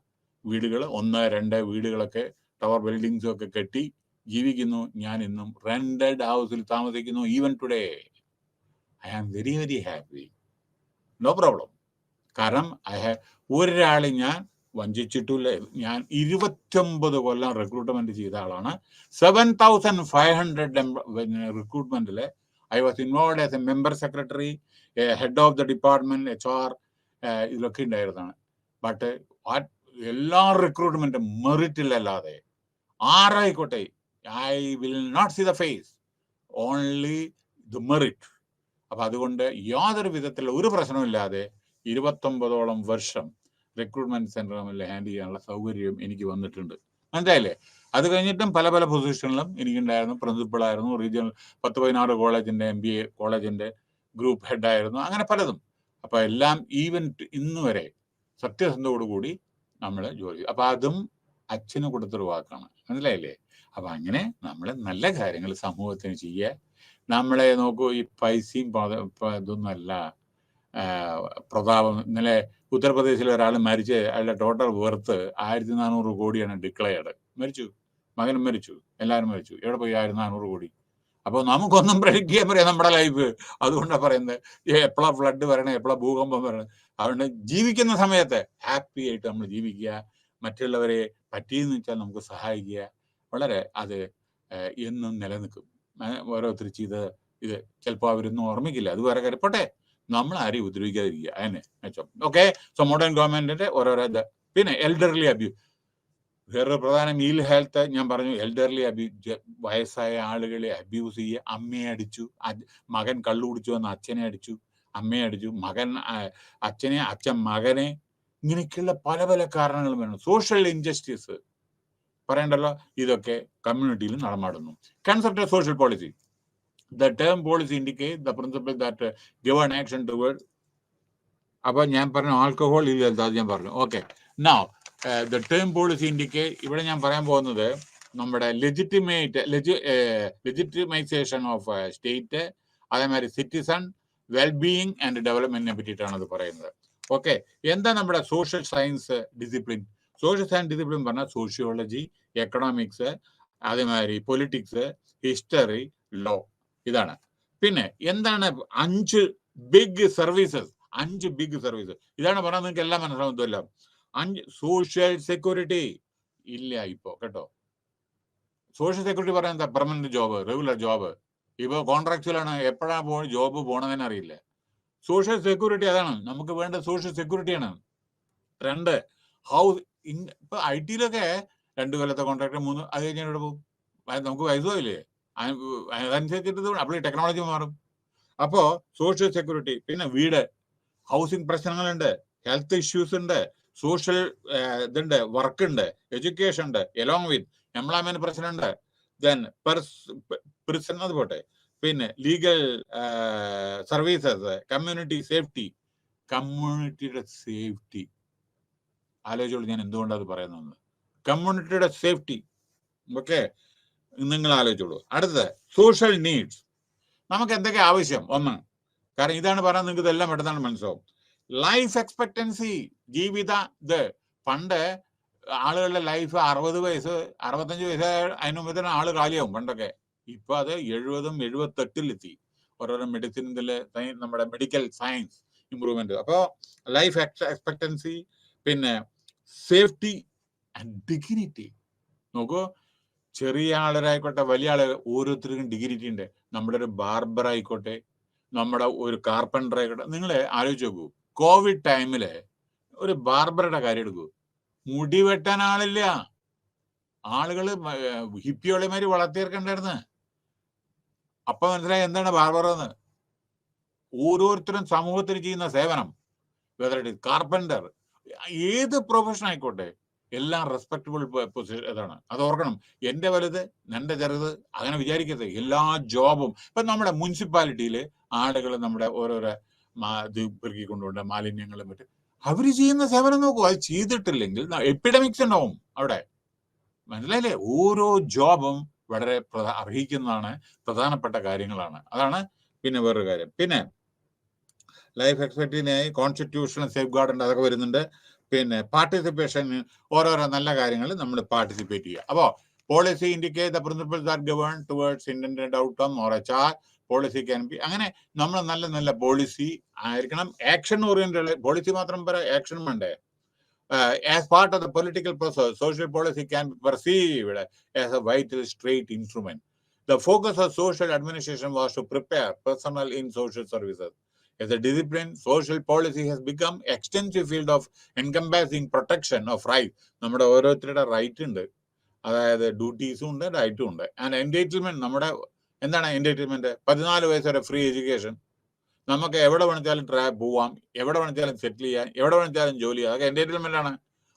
വീടുകൾ 1, 2 വീടുകളൊക്കെ ടവർ ബിൽഡിങ്സും ഒക്കെ കെട്ടി ജീവിക്കുന്നു. ഞാൻ ഇന്നും റെന്റഡ് ഹൗസിൽ താമസിക്കുന്നു. Even today I am very very happy. No problem. കാരണം ഒരാളെ ഞാൻ വഞ്ചിച്ചിട്ടില്ല. ഞാൻ 29 കൊല്ലം റിക്രൂട്ട്മെന്റ് ചെയ്ത ആളാണ്. 7,500 റിക്രൂട്ട്മെന്റില് I was involved as a member secretary, head of the department, HR, ഇതിലൊക്കെ ഉണ്ടായിരുന്നതാണ്. ബട്ട് എല്ലാ റിക്രൂട്ട്മെന്റും മെറിറ്റിലല്ലാതെ ആരായിക്കോട്ടെ, I will not see the face, only the merit. അപ്പൊ അതുകൊണ്ട് യാതൊരു വിധത്തിലുള്ള ഒരു പ്രശ്നമില്ലാതെ 29ഓളം വർഷം റിക്രൂട്ട്മെന്റ് സെന്ററിൽ ഹാൻഡിൽ ചെയ്യാനുള്ള സൗകര്യം എനിക്ക് വന്നിട്ടുണ്ട്. മനസ്സിലായില്ലേ? അത് കഴിഞ്ഞിട്ടും പല പല പൊസിഷനിലും എനിക്കുണ്ടായിരുന്നു. പ്രിൻസിപ്പൾ ആയിരുന്നു, റീജിയണൽ 10-16 കോളേജിന്റെ MBA കോളേജിന്റെ ഗ്രൂപ്പ് ഹെഡ് ആയിരുന്നു, അങ്ങനെ പലതും. അപ്പൊ എല്ലാം ഈവൻ ഇന്ന് വരെ സത്യസന്ധതയോടുകൂടി നമ്മൾ ജോലി. അപ്പൊ അതും അച്ഛന് കൊടുത്തൊരു വാക്കാണ്. മനസ്സിലായില്ലേ? അപ്പൊ അങ്ങനെ നമ്മൾ നല്ല കാര്യങ്ങൾ സമൂഹത്തിന് ചെയ്യുക. നമ്മളെ നോക്കൂ, ഈ പൈസയും ഇതൊന്നുമല്ല പ്രതാപം. ഇന്നലെ ഉത്തർപ്രദേശിൽ ഒരാൾ മരിച്ച്, അയാളുടെ ടോട്ടൽ വെർത്ത് 1,400 കോടിയാണ് ഡിക്ലെയർഡ്. മരിച്ചു, മകനും മരിച്ചു, എല്ലാവരും മരിച്ചു. എവിടെ പോയി 1,400 കോടി? അപ്പോൾ നമുക്കൊന്നും പ്രഡിക്റ്റ് ചെയ്യാൻ പറയാം നമ്മുടെ ലൈഫ്. അതുകൊണ്ടാണ് പറയുന്നത് എപ്പോഴാ ഫ്ലഡ് വരണേ, എപ്പോഴാ ഭൂകമ്പം വരണേ. അതുകൊണ്ട് ജീവിക്കുന്ന സമയത്ത് ഹാപ്പി ആയിട്ട് നമ്മൾ ജീവിക്കുക. മറ്റുള്ളവരെ പറ്റിയെന്ന് വെച്ചാൽ നമുക്ക് സഹായിക്കുക. വളരെ അത് എന്നും നിലനിൽക്കും. ഓരോരുത്തർ ഇത് ചിലപ്പോൾ അവരൊന്നും ഓർമ്മിക്കില്ല, അത് വേറെ കാര്യം. പോട്ടെ, നമ്മൾ ആരെയും ഉപദ്രവിക്കാതിരിക്കുക, അതിനെ മെച്ചം. ഓക്കെ, സോ മോഡേൺ ഗവൺമെന്റിന്റെ ഓരോരോ ഇത്. പിന്നെ എൽഡർലി അബ്യൂസ്, വേറൊരു പ്രധാനം ഇൽ ഹെൽത്ത്. ഞാൻ പറഞ്ഞു, എൽഡർലി വയസ്സായ ആളുകളെ അബ്യൂസ് ചെയ്യുക. അമ്മയെ അടിച്ചു, മകൻ കള്ളു കുടിച്ചു വന്ന് അച്ഛനെ അടിച്ചു, അമ്മയെ അടിച്ചു, അച്ഛൻ മകനെ, ഇങ്ങനെയൊക്കെയുള്ള പല പല കാരണങ്ങളും വേണം. സോഷ്യൽ ഇൻജസ്റ്റിസ് പറയണ്ടല്ലോ, ഇതൊക്കെ കമ്മ്യൂണിറ്റിയിൽ നടമാടുന്നു. Concept social policy. The term policy indicates the principle that given action toward. അപ്പൊ ഞാൻ പറഞ്ഞു ആൽക്കഹോൾ ഇല്ല, അത് ഞാൻ പറഞ്ഞു. Okay, now the term policy indicate, ഇവിടെ ഞാൻ പറയാൻ പോകുന്നത് നമ്മുടെ ലെജിറ്റിമൈസേഷൻ ഓഫ് സ്റ്റേറ്റ്, അതേമാതിരി സിറ്റിസൺ വെൽബീയിങ് ആൻഡ് ഡെവലപ്മെന്റിനെ പറ്റിയിട്ടാണ് അത് പറയുന്നത്. ഓക്കെ, എന്താ നമ്മുടെ social science discipline? Social science discipline പറഞ്ഞാൽ സോഷ്യോളജി, എക്കണോമിക്സ്, അതേമാതിരി പൊളിറ്റിക്സ്, ഹിസ്റ്ററി, ലോ, ഇതാണ്. പിന്നെ എന്താണ് 5 ബിഗ് സർവീസസ്? 5 ബിഗ് സർവീസസ് ഇതാണ് പറഞ്ഞാൽ നിങ്ങൾക്ക് എല്ലാം മനസ്സിലാവുന്നതല്ല. 5 സോഷ്യൽ സെക്യൂരിറ്റി ഇല്ല ഇപ്പോ, കേട്ടോ. സോഷ്യൽ സെക്യൂരിറ്റി പറയാൻ എന്താ? Permanent job, regular job. ഇപ്പൊ കോൺട്രാക്ച്വലാണ്, എപ്പോഴാ ജോബ് പോണതെന്ന് അറിയില്ല. സോഷ്യൽ സെക്യൂരിറ്റി അതാണ് നമുക്ക് വേണ്ട, സോഷ്യൽ സെക്യൂരിറ്റിയാണ്. 2 ഹൗസ് ഇപ്പൊ ഐ ടിയിലൊക്കെ 2 കൊല്ലത്തെ കോൺട്രാക്ട് 3 അത് കഴിഞ്ഞാൽ ഇവിടെ പോകും. നമുക്ക് വയസ്സുമായില്ലേ, അതനുസരിച്ചിട്ട് അപ്പോൾ ടെക്നോളജി മാറും. അപ്പോ സോഷ്യൽ സെക്യൂരിറ്റി, പിന്നെ വീട്, ഹൗസിംഗ് പ്രശ്നങ്ങളുണ്ട്, ഹെൽത്ത് ഇഷ്യൂസ് ഉണ്ട്, സോഷ്യൽ ഇതുണ്ട്, വർക്ക് ഉണ്ട്, എഡ്യൂക്കേഷൻ ഉണ്ട്, എലോങ് വിത്ത് എംപ്ലോയ്മെന്റ് പ്രശ്നമുണ്ട്, ദെൻ പ്രിസൺ അത് പോട്ടെ, പിന്നെ ലീഗൽ സർവീസസ്, കമ്മ്യൂണിറ്റി സേഫ്റ്റി. കമ്മ്യൂണിറ്റിയുടെ സേഫ്റ്റി ആലോചിച്ചോളൂ ഞാൻ എന്തുകൊണ്ടാണ് അത് പറയുന്നത്. കമ്മ്യൂണിറ്റിയുടെ സേഫ്റ്റി, ഓക്കെ, നിങ്ങൾ ആലോചിച്ചോളൂ. അടുത്തത് സോഷ്യൽ നീഡ്സ്. നമുക്ക് എന്തൊക്കെ ആവശ്യം? ഒന്ന്, കാരണം ഇതാണ് പറയാൻ നിങ്ങൾക്ക് ഇതെല്ലാം പെട്ടെന്ന് മനസ്സിലാവും. ലൈഫ് എക്സ്പെക്ടൻസി, ജീവിത ഇത്. പണ്ട് ആളുകളുടെ ലൈഫ് 60 വയസ്സ് 65 വയസ്സ് അതിന് മുമ്പ് തന്നെ ആള് കാലിയാവും പണ്ടൊക്കെ. ഇപ്പൊ അത് 70ഉം 78-ലെത്തി. ഓരോരോ മെഡിസിനിലെ നമ്മുടെ മെഡിക്കൽ സയൻസ് ഇമ്പ്രൂവ്മെന്റ്. അപ്പോൾ ലൈഫ് എക്സ്പെക്ടൻസി, പിന്നെ സേഫ്റ്റി ആൻഡ് ഡിഗ്നിറ്റി. നോക്കൂ, ചെറിയ ആളരായിക്കോട്ടെ വലിയ ആള്, ഓരോരുത്തർക്കും ഡിഗ്നിറ്റി ഉണ്ട്. നമ്മുടെ ഒരു ബാർബർ ആയിക്കോട്ടെ, നമ്മുടെ ഒരു കാർപ്പൻറ്റർ ആയിക്കോട്ടെ. നിങ്ങൾ ആലോചിച്ച് നോക്കൂ, കോവിഡ് ടൈമില് ഒരു ബാർബറുടെ കാര്യം എടുക്കൂ, മുടി വെട്ടാൻ ആളില്ല. ആളുകള് ഹിപ്പിയോളിമാര് വളർത്തിയേർക്കണ്ടായിരുന്നു. അപ്പൊ മനസ്സിലായി എന്താണ് ബാർബർ എന്ന്. ഓരോരുത്തരും സമൂഹത്തിന് ചെയ്യുന്ന സേവനം, വെദർ ഇറ്റ് ഇസ് കാർപ്പൻറ്റർ, ഏത് പ്രൊഫഷൻ ആയിക്കോട്ടെ, എല്ലാം റെസ്പെക്റ്റബിൾ പൊസിഷൻ. അതാണ്, അത് ഓർക്കണം. എന്റെ വലുത് നിന്റെ ചെറുത് അങ്ങനെ വിചാരിക്കരുത്. എല്ലാ ജോബും ഇപ്പൊ നമ്മുടെ മുനിസിപ്പാലിറ്റിയിൽ ആളുകൾ നമ്മുടെ ഓരോരോ ഇത് പെറുക്കിക്കൊണ്ടുകൊണ്ട് മാലിന്യങ്ങളും മറ്റും അവര് ചെയ്യുന്ന സേവനം നോക്കൂ. അത് ചെയ്തിട്ടില്ലെങ്കിൽ എപ്പിഡമിക്സ് ഉണ്ടാവും അവിടെ, മനസ്സിലായില്ലേ? ഓരോ ജോബും വളരെ അർഹിക്കുന്നതാണ്, പ്രധാനപ്പെട്ട കാര്യങ്ങളാണ്. അതാണ് പിന്നെ വേറൊരു കാര്യം. പിന്നെ ലൈഫ് എക്സ്പെക്ടൻസിനായി കോൺസ്റ്റിറ്റ്യൂഷണൽ സേഫ് ഗാർഡ് ഉണ്ട്, അതൊക്കെ വരുന്നുണ്ട്. പിന്നെ പാർട്ടിസിപ്പേഷൻ, ഓരോരോ നല്ല കാര്യങ്ങൾ നമ്മൾ പാർട്ടിസിപ്പേറ്റ് ചെയ്യുക. അപ്പോൾ policy indicate the principles are govern towards intended outcome or HR policy can be. അങ്ങനെ നമ്മൾ നല്ല നല്ല പോളിസി ആയിരിക്കണം. ആക്ഷൻ ഓറിയന്റഡ് പോളിസി മാത്രം പോരാ, ആക്ഷൻ വേണ്ടേ. As part of the political process, social policy can be perceived as a vital state instrument. The focus of social administration was to prepare personnel in social services. As a discipline, social policy has become extensive field of encompassing protection of rights. നമ്മുടെ ഓരോരുത്തരുടെ റൈറ്റ് ഉണ്ട്, അതായത് ഡ്യൂട്ടീസും ഉണ്ട്, റൈറ്റും ഉണ്ട്. ആൻഡ് എൻറ്റൈറ്റിൽമെന്റ്, നമ്മുടെ എന്താണ് എൻറ്റൈറ്റിൽമെന്റ്? 14 വയസ്സ് വരെ ഫ്രീ എഡ്യൂക്കേഷൻ. നമുക്ക് എവിടെ വേണിച്ചാലും പോവാം, എവിടെ വേണിച്ചാലും സെറ്റിൽ ചെയ്യാം, എവിടെ വേണിച്ചാലും ജോലി ചെയ്യാം. അതൊക്കെ എൻറ്റൈറ്റിൽമെന്റ് ആണ്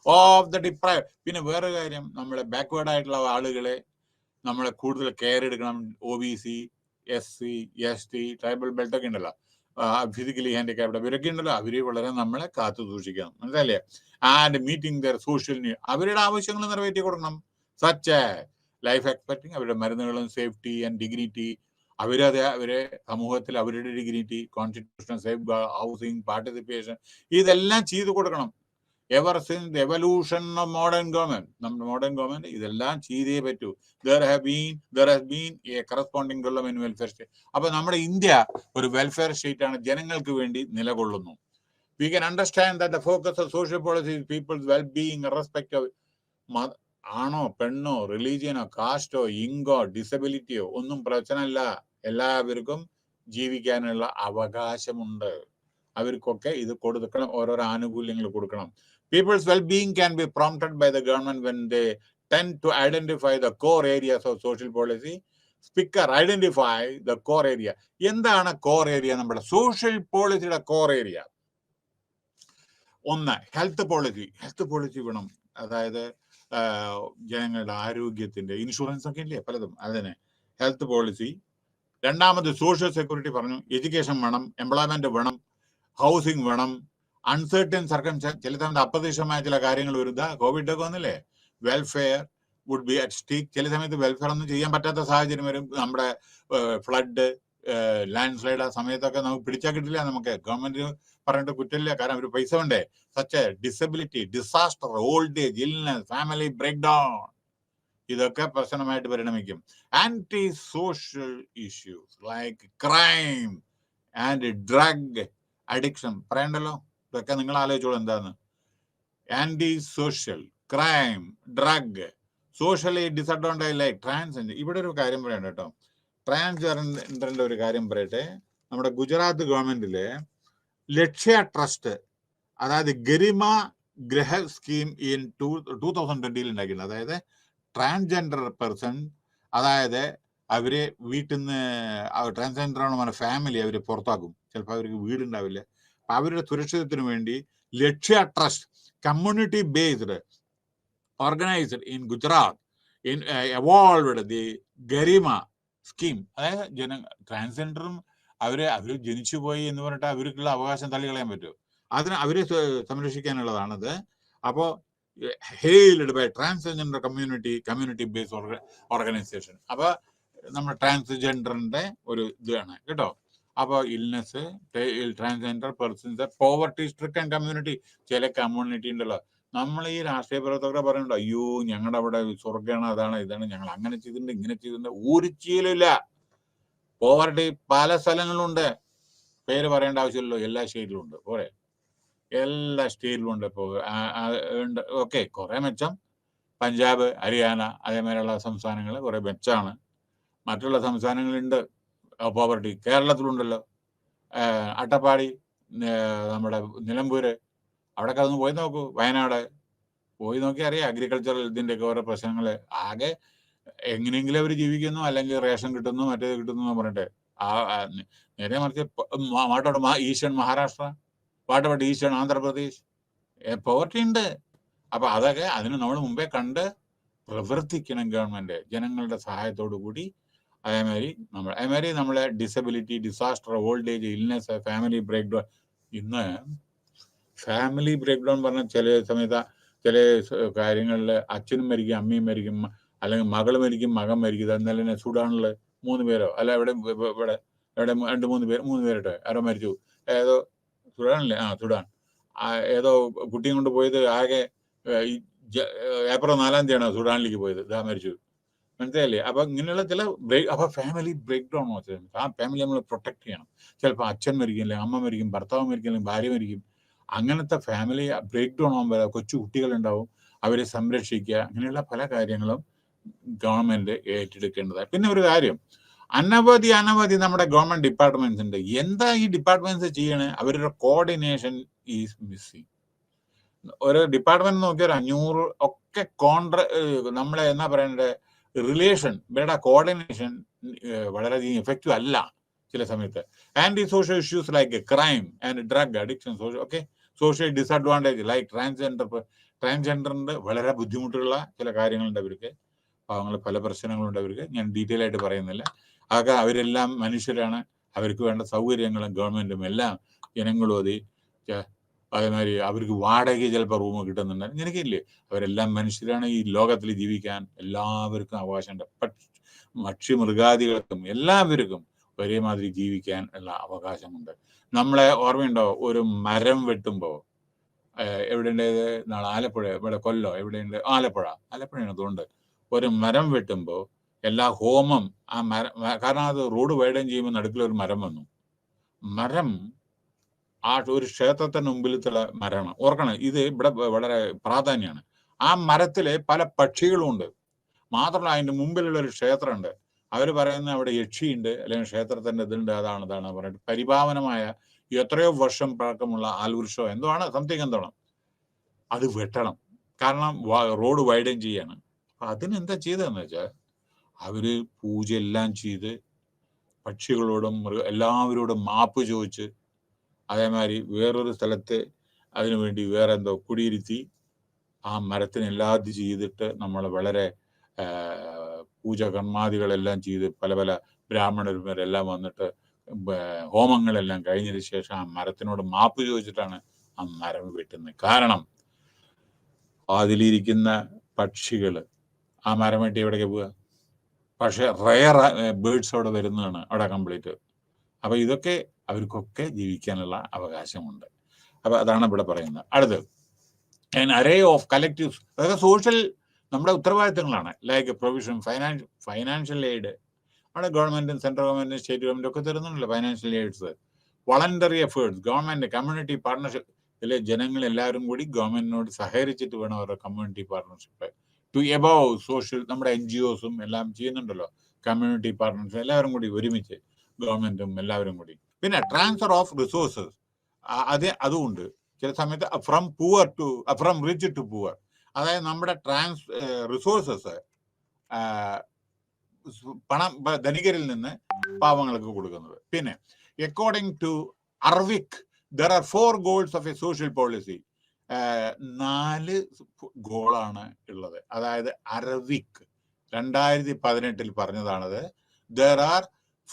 ഓഫ് ദ ഡിപ്രൈവ്. പിന്നെ വേറെ കാര്യം, നമ്മളെ ബാക്ക്വേർഡ് ആയിട്ടുള്ള ആളുകളെ നമ്മളെ കൂടുതൽ കെയർ എടുക്കണം. OBC, SC, ST, tribal belt ഒക്കെ ഉണ്ടല്ലോ, ഫിസിക്കലി ഹാൻഡിക്യാപ്ഡ്, അവരൊക്കെ ഉണ്ടല്ലോ, അവര് വളരെ നമ്മളെ കാത്തു സൂക്ഷിക്കണം, മനസ്സിലല്ലേ? And meeting their social need, അവരുടെ ആവശ്യങ്ങൾ നിറവേറ്റി കൊടുക്കണം. സച്ച് ലൈഫ് എക്സ്പെക്ടിങ്, അവരുടെ മരുന്നുകളും സേഫ്റ്റി ആൻഡ് ഡിഗ്നിറ്റി, അവരെ സമൂഹത്തിൽ അവരുടെ dignity, constitutional safe guard, housing, participation, ഇതെല്ലാം ചെയ്തു കൊടുക്കണം. Ever since the evolution of modern government, നമ്മുടെ മോഡേൺ ഗവൺമെന്റ് ഇതെല്ലാം ചെയ്തേ പറ്റൂ. There has been A corresponding development welfare state. അപ്പൊ നമ്മുടെ ഇന്ത്യ ഒരു വെൽഫെയർ സ്റ്റേറ്റ് ആണ്, ജനങ്ങൾക്ക് വേണ്ടി നിലകൊള്ളുന്നു. We can understand that the focus of social policy is people's well-being, irrespective of ആണോ പെണ്ണോ റിലീജിയനോ കാസ്റ്റോ ഇങ്കോ ഡിസബിലിറ്റിയോ ഒന്നും പ്രശ്നമല്ല. എല്ലാവർക്കും ജീവിക്കാനുള്ള അവകാശമുണ്ട്. അവർക്കൊക്കെ ഇത് കൊടുക്കണം, ഓരോരോ ആനുകൂല്യങ്ങൾ കൊടുക്കണം. People's well-being can be prompted by the government when they tend to identify the core areas of social policy. Speaker, identify the core area. എന്താണ് കോർ ഏരിയ? നമ്മുടെ സോഷ്യൽ പോളിസിയുടെ കോർ ഏരിയ. ഒന്ന്, ഹെൽത്ത് പോളിസി. ഹെൽത്ത് പോളിസി വേണം, അതായത് ജനങ്ങളുടെ ആരോഗ്യത്തിന്റെ ഇൻഷുറൻസ് ഒക്കെ ഇല്ലേ പലതും, അതിന് ഹെൽത്ത് പോളിസി. രണ്ടാമത് സോഷ്യൽ സെക്യൂരിറ്റി പറഞ്ഞു, എഡ്യൂക്കേഷൻ വേണം, എംപ്ലോയ്മെന്റ് വേണം, ഹൗസിംഗ് വേണം. അൺസർട്ടൻ സർക്കംസ്റ്റാൻസ്, ചില സമയത്ത് അപ്രതീക്ഷിതമായ ചില കാര്യങ്ങൾ വരുന്ന കോവിഡ് ഒക്കെ വന്നില്ലേ, welfare would be at stake. ചില സമയത്ത് വെൽഫെയർ ഒന്നും ചെയ്യാൻ പറ്റാത്ത സാഹചര്യം വരും. നമ്മുടെ ഫ്ലഡ്, ലാൻഡ് സ്ലൈഡ് ആ സമയത്തൊക്കെ നമുക്ക് പിടിച്ചാൽ കിട്ടില്ല. നമുക്ക് ഗവൺമെന്റ് പറഞ്ഞിട്ട് കുറ്റമില്ല, കാരണം അവർ പൈസ വേണ്ടേ. Such disability, disaster, old age, illness, family break down, ഇതൊക്കെ പ്രശ്നമായിട്ട് പരിണമിക്കും. Anti social issues like crime and drug addiction പറയണ്ടല്ലോ, ഇതൊക്കെ നിങ്ങൾ ആലോചിച്ചോളൂ എന്താന്ന്. Anti social, crime, drug, socially disadvantage like transgender. ഇവിടെ ഒരു കാര്യം പറയണ്ട കേട്ടോ, ട്രാൻസ്ജെൻഡറിന്റെ ഒരു കാര്യം പറയട്ടെ. നമ്മുടെ ഗുജറാത്ത് ഗവൺമെന്റിലെ ലക്ഷ്യ ട്രസ്റ്റ്, അതായത് ഗരിമ ഗ്രഹ സ്കീം ഇൻ 2020 ഉണ്ടാക്കിയിട്ടുണ്ട്. അതായത് ട്രാൻസ്ജെൻഡർ പേഴ്സൺ, അതായത് അവര് വീട്ടിൽ നിന്ന് ട്രാൻസ്ജെൻഡർ ആണ് പറഞ്ഞ ഫാമിലി അവർ പുറത്താക്കും. ചിലപ്പോൾ അവർക്ക് വീടുണ്ടാവില്ല. അപ്പൊ അവരുടെ സുരക്ഷിതത്തിന് വേണ്ടി Lakshya trust community based organised in Gujarat in evolved the Garima scheme. അതായത് ട്രാൻസ്ജെൻഡറും അവര് ജനിച്ചു പോയി എന്ന് പറഞ്ഞിട്ട് അവർക്കുള്ള അവകാശം തള്ളിക്കളയാൻ പറ്റുമോ? അതിന് അവരെ സംരക്ഷിക്കാനുള്ളതാണത്. അപ്പോ hailed by transgender community based organisation. അപ്പൊ നമ്മുടെ ട്രാൻസ്ജെൻഡറിന്റെ ഒരു ഇതാണ് കേട്ടോ. അപ്പോൾ illness transgender persons poverty stricken community. ചില കമ്മ്യൂണിറ്റി ഉണ്ടല്ലോ, നമ്മൾ ഈ രാഷ്ട്രീയ പ്രവർത്തകരെ പറയുന്നുണ്ട്, അയ്യോ ഞങ്ങളുടെ അവിടെ സ്വർഗ്ഗമാണ്, അതാണ് ഇതാണ്, ഞങ്ങൾ അങ്ങനെ ചെയ്തിട്ടുണ്ട് ഇങ്ങനെ ചെയ്തിട്ടുണ്ട്. ഒരു ചെയ്യലില്ല. പോവർട്ടി പല സ്ഥലങ്ങളിലുണ്ട്. പേര് പറയേണ്ട ആവശ്യമില്ലല്ലോ, എല്ലാ സ്റ്റേറ്റിലും ഉണ്ട്. പോരെ, എല്ലാ സ്റ്റേറ്റിലും ഉണ്ട്. ഇപ്പോൾ ഓക്കെ, കുറെ മെച്ചം. പഞ്ചാബ്, ഹരിയാന അതേമാതിരിയുള്ള സംസ്ഥാനങ്ങൾ കുറെ മെച്ചമാണ്. മറ്റുള്ള സംസ്ഥാനങ്ങളുണ്ട് പോവർട്ടി. കേരളത്തിലുണ്ടല്ലോ, അട്ടപ്പാടി, നമ്മുടെ നിലമ്പൂര്, അവിടെയൊക്കെ അതൊന്ന് പോയി നോക്കൂ. വയനാട് പോയി നോക്കി അറിയാം അഗ്രികൾച്ചറൽ ഇതിൻ്റെയൊക്കെ ഓരോ പ്രശ്നങ്ങൾ. ആകെ എങ്ങനെയെങ്കിലും അവർ ജീവിക്കുന്നു, അല്ലെങ്കിൽ റേഷൻ കിട്ടുന്നു, മറ്റേത് കിട്ടുന്നു എന്ന് പറഞ്ഞിട്ട്. നേരെ മറിച്ച് വാട്ടോട് eastern Maharashtra, വാട്ടോട് eastern Andhra Pradesh poverty ഉണ്ട്. അപ്പൊ അതൊക്കെ അതിന് നമ്മൾ മുമ്പേ കണ്ട് പ്രവർത്തിക്കണം ഗവൺമെന്റ് ജനങ്ങളുടെ സഹായത്തോടു കൂടി. അതേമാതിരി നമ്മളെ disability, disaster, old age, illness, family break down. ഇന്ന് ഫാമിലി ബ്രേക്ക് ഡൗൺ പറഞ്ഞ ചില സമയത്ത് ചില കാര്യങ്ങളിൽ അച്ഛനും മരിക്കും, അമ്മയും മരിക്കും, അല്ലെങ്കിൽ മകൾ മരിക്കും, മകൻ മരിക്കും. എന്നാലും സുഡാനിൽ 3 പേരോ അല്ല ഇവിടെ 2-3 പേരിട്ട് ആരോ മരിച്ചു. ഏതോ സുഡാനില്ലേ, സുഡാൻ, ഏതോ കുട്ടിയും കൊണ്ട് പോയത് ആകെ ഏപ്രിൽ 4-ാം തീയതിയാണ് സുഡാനിലേക്ക് പോയത്, ഇതാ മരിച്ചു. മനസ്സിലായില്ലേ? അപ്പൊ ഇങ്ങനെയുള്ള ചില അപ്പൊ ഫാമിലി ബ്രേക്ക് ഡൗൺ. ആ ഫാമിലി നമ്മൾ പ്രൊട്ടക്ട് ചെയ്യണം. ചിലപ്പോൾ അച്ഛൻ മരിക്കും, അല്ലെങ്കിൽ അമ്മ മരിക്കും, ഭർത്താവ് മരിക്കും, അല്ലെങ്കിൽ ഭാര്യ മരിക്കും. അങ്ങനത്തെ ഫാമിലി ബ്രേക്ക് ഡൗൺ ആകുമ്പോൾ കൊച്ചു കുട്ടികളുണ്ടാവും, അവരെ സംരക്ഷിക്കുക. അങ്ങനെയുള്ള പല കാര്യങ്ങളും ഗവൺമെന്റ് ഏറ്റെടുക്കേണ്ടതാണ്. പിന്നെ ഒരു കാര്യം, അനവധി നമ്മുടെ ഗവൺമെന്റ് ഡിപ്പാർട്ട്മെന്റ്സ് ഉണ്ട്. എന്താ ഈ ഡിപ്പാർട്ട്മെന്റ്സ് ചെയ്യണേ? അവരുടെ കോർഡിനേഷൻ ഈസ് മിസ്സിങ്. ഒരു ഡിപ്പാർട്ട്മെന്റ് നോക്കിയാൽ 500 ഒക്കെ നമ്മളെ എന്നാ പറയണ്ടേ, റിലേഷൻ, ഇവരുടെ കോർഡിനേഷൻ വളരെയധികം എഫക്റ്റീവ് അല്ല ചില സമയത്ത്. Anti social issues like crime and drug addiction, social disadvantage like ട്രാൻസ്ജെൻഡറിന്റെ വളരെ ബുദ്ധിമുട്ടുള്ള ചില കാര്യങ്ങളുണ്ട് അവർക്ക്. പാവങ്ങൾ പല പ്രശ്നങ്ങളുണ്ട് അവർക്ക്. ഞാൻ ഡീറ്റെയിൽ ആയിട്ട് പറയുന്നില്ല. അതൊക്കെ അവരെല്ലാം മനുഷ്യരാണ്. അവർക്ക് വേണ്ട സൗകര്യങ്ങളും ഗവൺമെന്റും എല്ലാം ജനങ്ങളും അതേമാതിരി അവർക്ക് വാടക ചിലപ്പോൾ റൂം കിട്ടുന്നുണ്ട്. ഇങ്ങനെയൊക്കെ അവരെല്ലാം മനുഷ്യരാണ്. ഈ ലോകത്തിൽ ജീവിക്കാൻ എല്ലാവർക്കും അവകാശമുണ്ട്. പക്ഷി മൃഗാദികൾക്കും എല്ലാവർക്കും ഒരേമാതിരി ജീവിക്കാൻ ഉള്ള അവകാശമുണ്ട്. നമ്മളെ ഓർമ്മയുണ്ടോ, ഒരു മരം വെട്ടുമ്പോൾ എവിടെയുണ്ടത്, നാളെ ആലപ്പുഴ, ഇവിടെ കൊല്ലോ എവിടെയുണ്ട്, ആലപ്പുഴയാണ് അതുകൊണ്ട്. ഒരു മരം വെട്ടുമ്പോൾ എല്ലാ ഹോമം ആ മരം, കാരണം അത് റോഡ് വൈഡൻ ചെയ്യുമ്പോൾ നടുക്കിലൊരു മരം വന്നു. മരം ആ ഒരു ക്ഷേത്രത്തിന് മുമ്പിലത്തുള്ള മരമാണ്. ഓർക്കണം, ഇത് ഇവിടെ വളരെ പ്രാധാന്യമാണ്. ആ മരത്തില് പല പക്ഷികളും ഉണ്ട്. മാത്രമല്ല അതിന്റെ മുമ്പിലുള്ള ഒരു ക്ഷേത്രമുണ്ട്. അവർ പറയുന്നത് അവിടെ യക്ഷിയുണ്ട്, അല്ലെങ്കിൽ ക്ഷേത്രത്തിന്റെ ഇതുണ്ട്, അതാണ് പറഞ്ഞിട്ട് പരിപാവനമായ എത്രയോ വർഷം പഴക്കമുള്ള ആൽവൃക്ഷോ എന്താണ് സംതിങ് എന്താണ് അത് വെട്ടണം. കാരണം റോഡ് വൈഡൻ ചെയ്യാണ്. അപ്പൊ അതിനെന്താ ചെയ്തതെന്ന് വെച്ചാൽ അവര് പൂജ എല്ലാം ചെയ്ത് പക്ഷികളോടും എല്ലാവരോടും മാപ്പ് ചോദിച്ച്, അതേമാതിരി വേറൊരു സ്ഥലത്ത് അതിനുവേണ്ടി വേറെ എന്തോ കുടിയിരുത്തി ആ മരത്തിന് എല്ലാതും ചെയ്തിട്ട് നമ്മൾ വളരെ പൂജ കർമാദികളെല്ലാം ചെയ്ത് പല ബ്രാഹ്മണന്മാരെല്ലാം വന്നിട്ട് ഹോമങ്ങളെല്ലാം കഴിഞ്ഞതിന് ശേഷം ആ മരത്തിനോട് മാപ്പ് ചോദിച്ചിട്ടാണ് ആ മരം വെട്ടുന്നത്. കാരണം അതിലിരിക്കുന്ന പക്ഷികൾ ആ മരം വെട്ടി എവിടേക്ക് പോവുക? പക്ഷെ റയർ ബേർഡ്സ് അവിടെ വരുന്നതാണ് അവിടെ കംപ്ലീറ്റ്. അപ്പൊ ഇതൊക്കെ അവർക്കൊക്കെ ജീവിക്കാനുള്ള അവകാശമുണ്ട്. അപ്പൊ അതാണ് ഇവിടെ പറയുന്നത്. അടുത്ത് അറേ ഓഫ് കളക്റ്റീവ്സ്, അതൊക്കെ സോഷ്യൽ നമ്മുടെ ഉത്തരവാദിത്തങ്ങളാണ്. Like provision, financial aid. അവിടെ ഗവൺമെന്റും സെൻട്രൽ ഗവൺമെന്റും സ്റ്റേറ്റ് ഗവൺമെന്റും ഒക്കെ തരുന്നുണ്ടല്ലോ financial aids. Voluntary efforts, government community partnership. ഇതിലെ ജനങ്ങൾ എല്ലാവരും കൂടി ഗവൺമെന്റിനോട് സഹകരിച്ചിട്ട് വേണം അവരുടെ community partnership to above social. നമ്മുടെ NGOസും എല്ലാം ചെയ്യുന്നുണ്ടല്ലോ കമ്മ്യൂണിറ്റി പാർട്ണർഷിപ്പ്, എല്ലാവരും കൂടി ഒരുമിച്ച്, ഗവൺമെന്റും എല്ലാവരും കൂടി. പിന്നെ ട്രാൻസ്ഫർ ഓഫ് റിസോഴ്സസ്, അതുമുണ്ട്. ചില സമയത്ത് ഫ്രം റിച്ച് ടു പുവർ. അതായത് നമ്മുടെ റിസോഴ്സസ് പണം ധനികരിൽ നിന്ന് പാവങ്ങൾക്ക് കൊടുക്കുന്നത്. പിന്നെ അക്കോർഡിംഗ് ടു അർവിക് there are 4 goals of a social policy. 4 ഗോളാണ് ഉള്ളത്. അതായത് അർവിക് 2018 പറഞ്ഞതാണത്. There are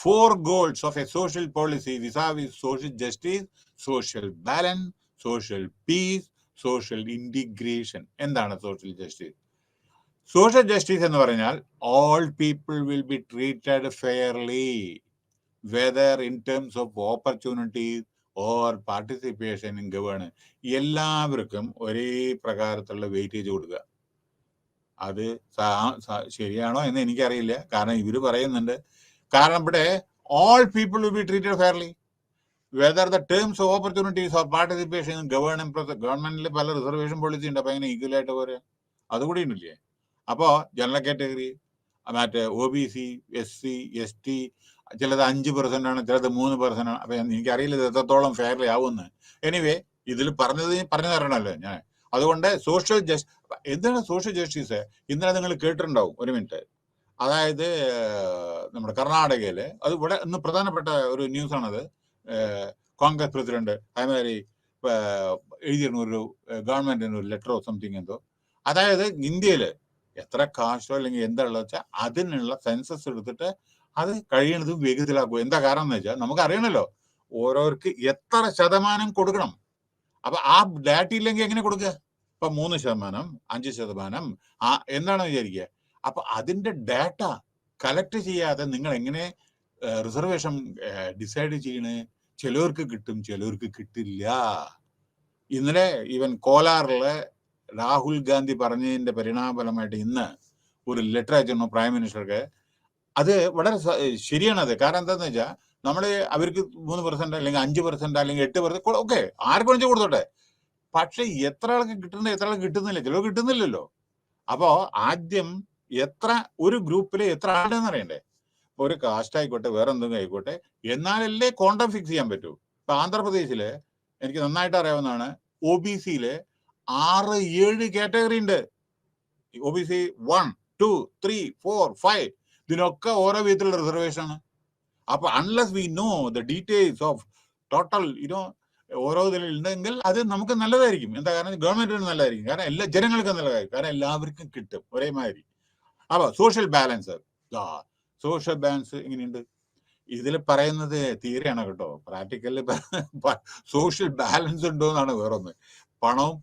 4 goals of a social policy vis-a-vis social justice, social balance, social peace, social integration. എന്താണ് സോഷ്യൽ ജസ്റ്റിസ്? സോഷ്യൽ ജസ്റ്റിസ് എന്ന് പറഞ്ഞാൽ all people will be treated fairly, whether in terms of opportunities or participation in governance. എല്ലാവർക്കും ഒരേ പ്രകാരത്തിലുള്ള വെയിറ്റേജ് കൊടുക്കുക. അത് ശരിയാണോ എന്ന് എനിക്കറിയില്ല. കാരണം ഇവർ പറയുന്നുണ്ട്, കാരണം ഇവിടെ all people will be treated fairly, whether the terms of opportunities or participation in governance process. ഗവൺമെന്റിൽ പല റിസർവേഷൻ പോളിസി ഉണ്ട്. അപ്പൊ അങ്ങനെ ഈക്വൽ ആയിട്ട് പോരെ, അതുകൂടി ഉണ്ടില്ലേ? അപ്പോ ജനറൽ കാറ്റഗറി, മറ്റേ OBC, SC, ST, ചിലത് 5% ആണ്, ചിലത് 3% ആണ്. അപ്പൊ എനിക്കറിയില്ല ഇത് എത്രത്തോളം ഫെയർലി ആവുമെന്ന്. എനിവേ ഇതിൽ പറഞ്ഞു തരണമല്ലോ ഞാൻ. അതുകൊണ്ട് എന്താണ് സോഷ്യൽ ജസ്റ്റിസ്? ഇന്നലെ നിങ്ങൾ കേട്ടിട്ടുണ്ടാവും, ഒരു മിനിറ്റ്. അതായത് നമ്മുടെ കർണാടകയില്, അത് ഇവിടെ ഇന്ന് പ്രധാനപ്പെട്ട ഒരു ന്യൂസ് ആണത്. കോൺഗ്രസ് പ്രസിഡന്റ് അതേമാതിരി എഴുതിയിരുന്നു ഒരു ഗവൺമെന്റിന് ഒരു ലെറ്ററോ സംതിങ് എന്തോ. അതായത് ഇന്ത്യയില് എത്ര കാശോ അല്ലെങ്കിൽ എന്താ ഉള്ളത് വെച്ചാൽ അതിനുള്ള സെൻസസ് എടുത്തിട്ട് അത് കഴിയണതും വേഗത്തിലാക്കുക. എന്താ കാരണം എന്ന് വെച്ചാൽ നമുക്ക് അറിയണല്ലോ ഓരോർക്ക് എത്ര ശതമാനം കൊടുക്കണം. അപ്പൊ ആ ഡാറ്റ ഇല്ലെങ്കിൽ എങ്ങനെ കൊടുക്കുക? ഇപ്പൊ 3%, 5%, എന്താണ് വിചാരിക്കുക? അപ്പൊ അതിന്റെ ഡാറ്റ കളക്ട് ചെയ്യാതെ നിങ്ങൾ എങ്ങനെ റിസർവേഷൻ ഡിസൈഡ് ചെയ്യണേ? ചിലവർക്ക് കിട്ടും, ചിലവർക്ക് കിട്ടില്ല. ഇന്നലെ ഈവൻ കോലാറിലെ രാഹുൽ ഗാന്ധി പറഞ്ഞതിന്റെ പരിണാമഫലമായിട്ട് ഇന്ന് ഒരു ലെറ്റർ അയച്ചിരുന്നു പ്രൈം മിനിസ്റ്റർക്ക്. അത് വളരെ ശരിയാണത്. കാരണം എന്താന്ന് വെച്ചാൽ നമ്മള് അവർക്ക് 3% അല്ലെങ്കിൽ 5% അല്ലെങ്കിൽ 8%, ഓക്കെ, ആർക്ക് വേണമെങ്കിൽ കൊടുത്തോട്ടെ. പക്ഷെ എത്ര ആൾക്ക് കിട്ടുന്നുണ്ട്, എത്ര ആൾക്ക് കിട്ടുന്നില്ല, ചിലവ് കിട്ടുന്നില്ലല്ലോ. അപ്പോ ആദ്യം ഒരു ഗ്രൂപ്പില് എത്ര ആളുണ്ടെന്ന് അറിയണ്ടേ? ഒരു കാസ്റ്റ് ആയിക്കോട്ടെ, വേറെ എന്തെങ്കിലും ആയിക്കോട്ടെ, എന്നാലല്ലേ ക്വാണ്ടം ഫിക്സ് ചെയ്യാൻ പറ്റൂ. ഇപ്പൊ ആന്ധ്രാപ്രദേശില് എനിക്ക് നന്നായിട്ട് അറിയാവുന്നതാണ്, OBCയില് 6-7 കാറ്റഗറി ഉണ്ട്. OBC 1, 2, 3, 4, 5 ഇതിനൊക്കെ ഓരോ വിധത്തിലുള്ള റിസർവേഷൻ ആണ്. അപ്പൊ unless we know the details of total ഓരോ ഇതിൽ ഉണ്ടെങ്കിൽ അത് നമുക്ക് നല്ലതായിരിക്കും. എന്താ കാരണം? ഗവൺമെന്റിന് നല്ലതായിരിക്കും, കാരണം എല്ലാ ജനങ്ങൾക്കും നല്ലതായിരിക്കും, കാരണം എല്ലാവർക്കും കിട്ടും ഒരേമാതിരി. അപ്പൊ സോഷ്യൽ ബാലൻസ് എങ്ങനെയുണ്ട്? ഇതിൽ പറയുന്നത് തീരെയാണ് കേട്ടോ. പ്രാക്ടിക്കലി സോഷ്യൽ ബാലൻസ് ഉണ്ടോ എന്നാണ് വേറൊന്ന്. പണവും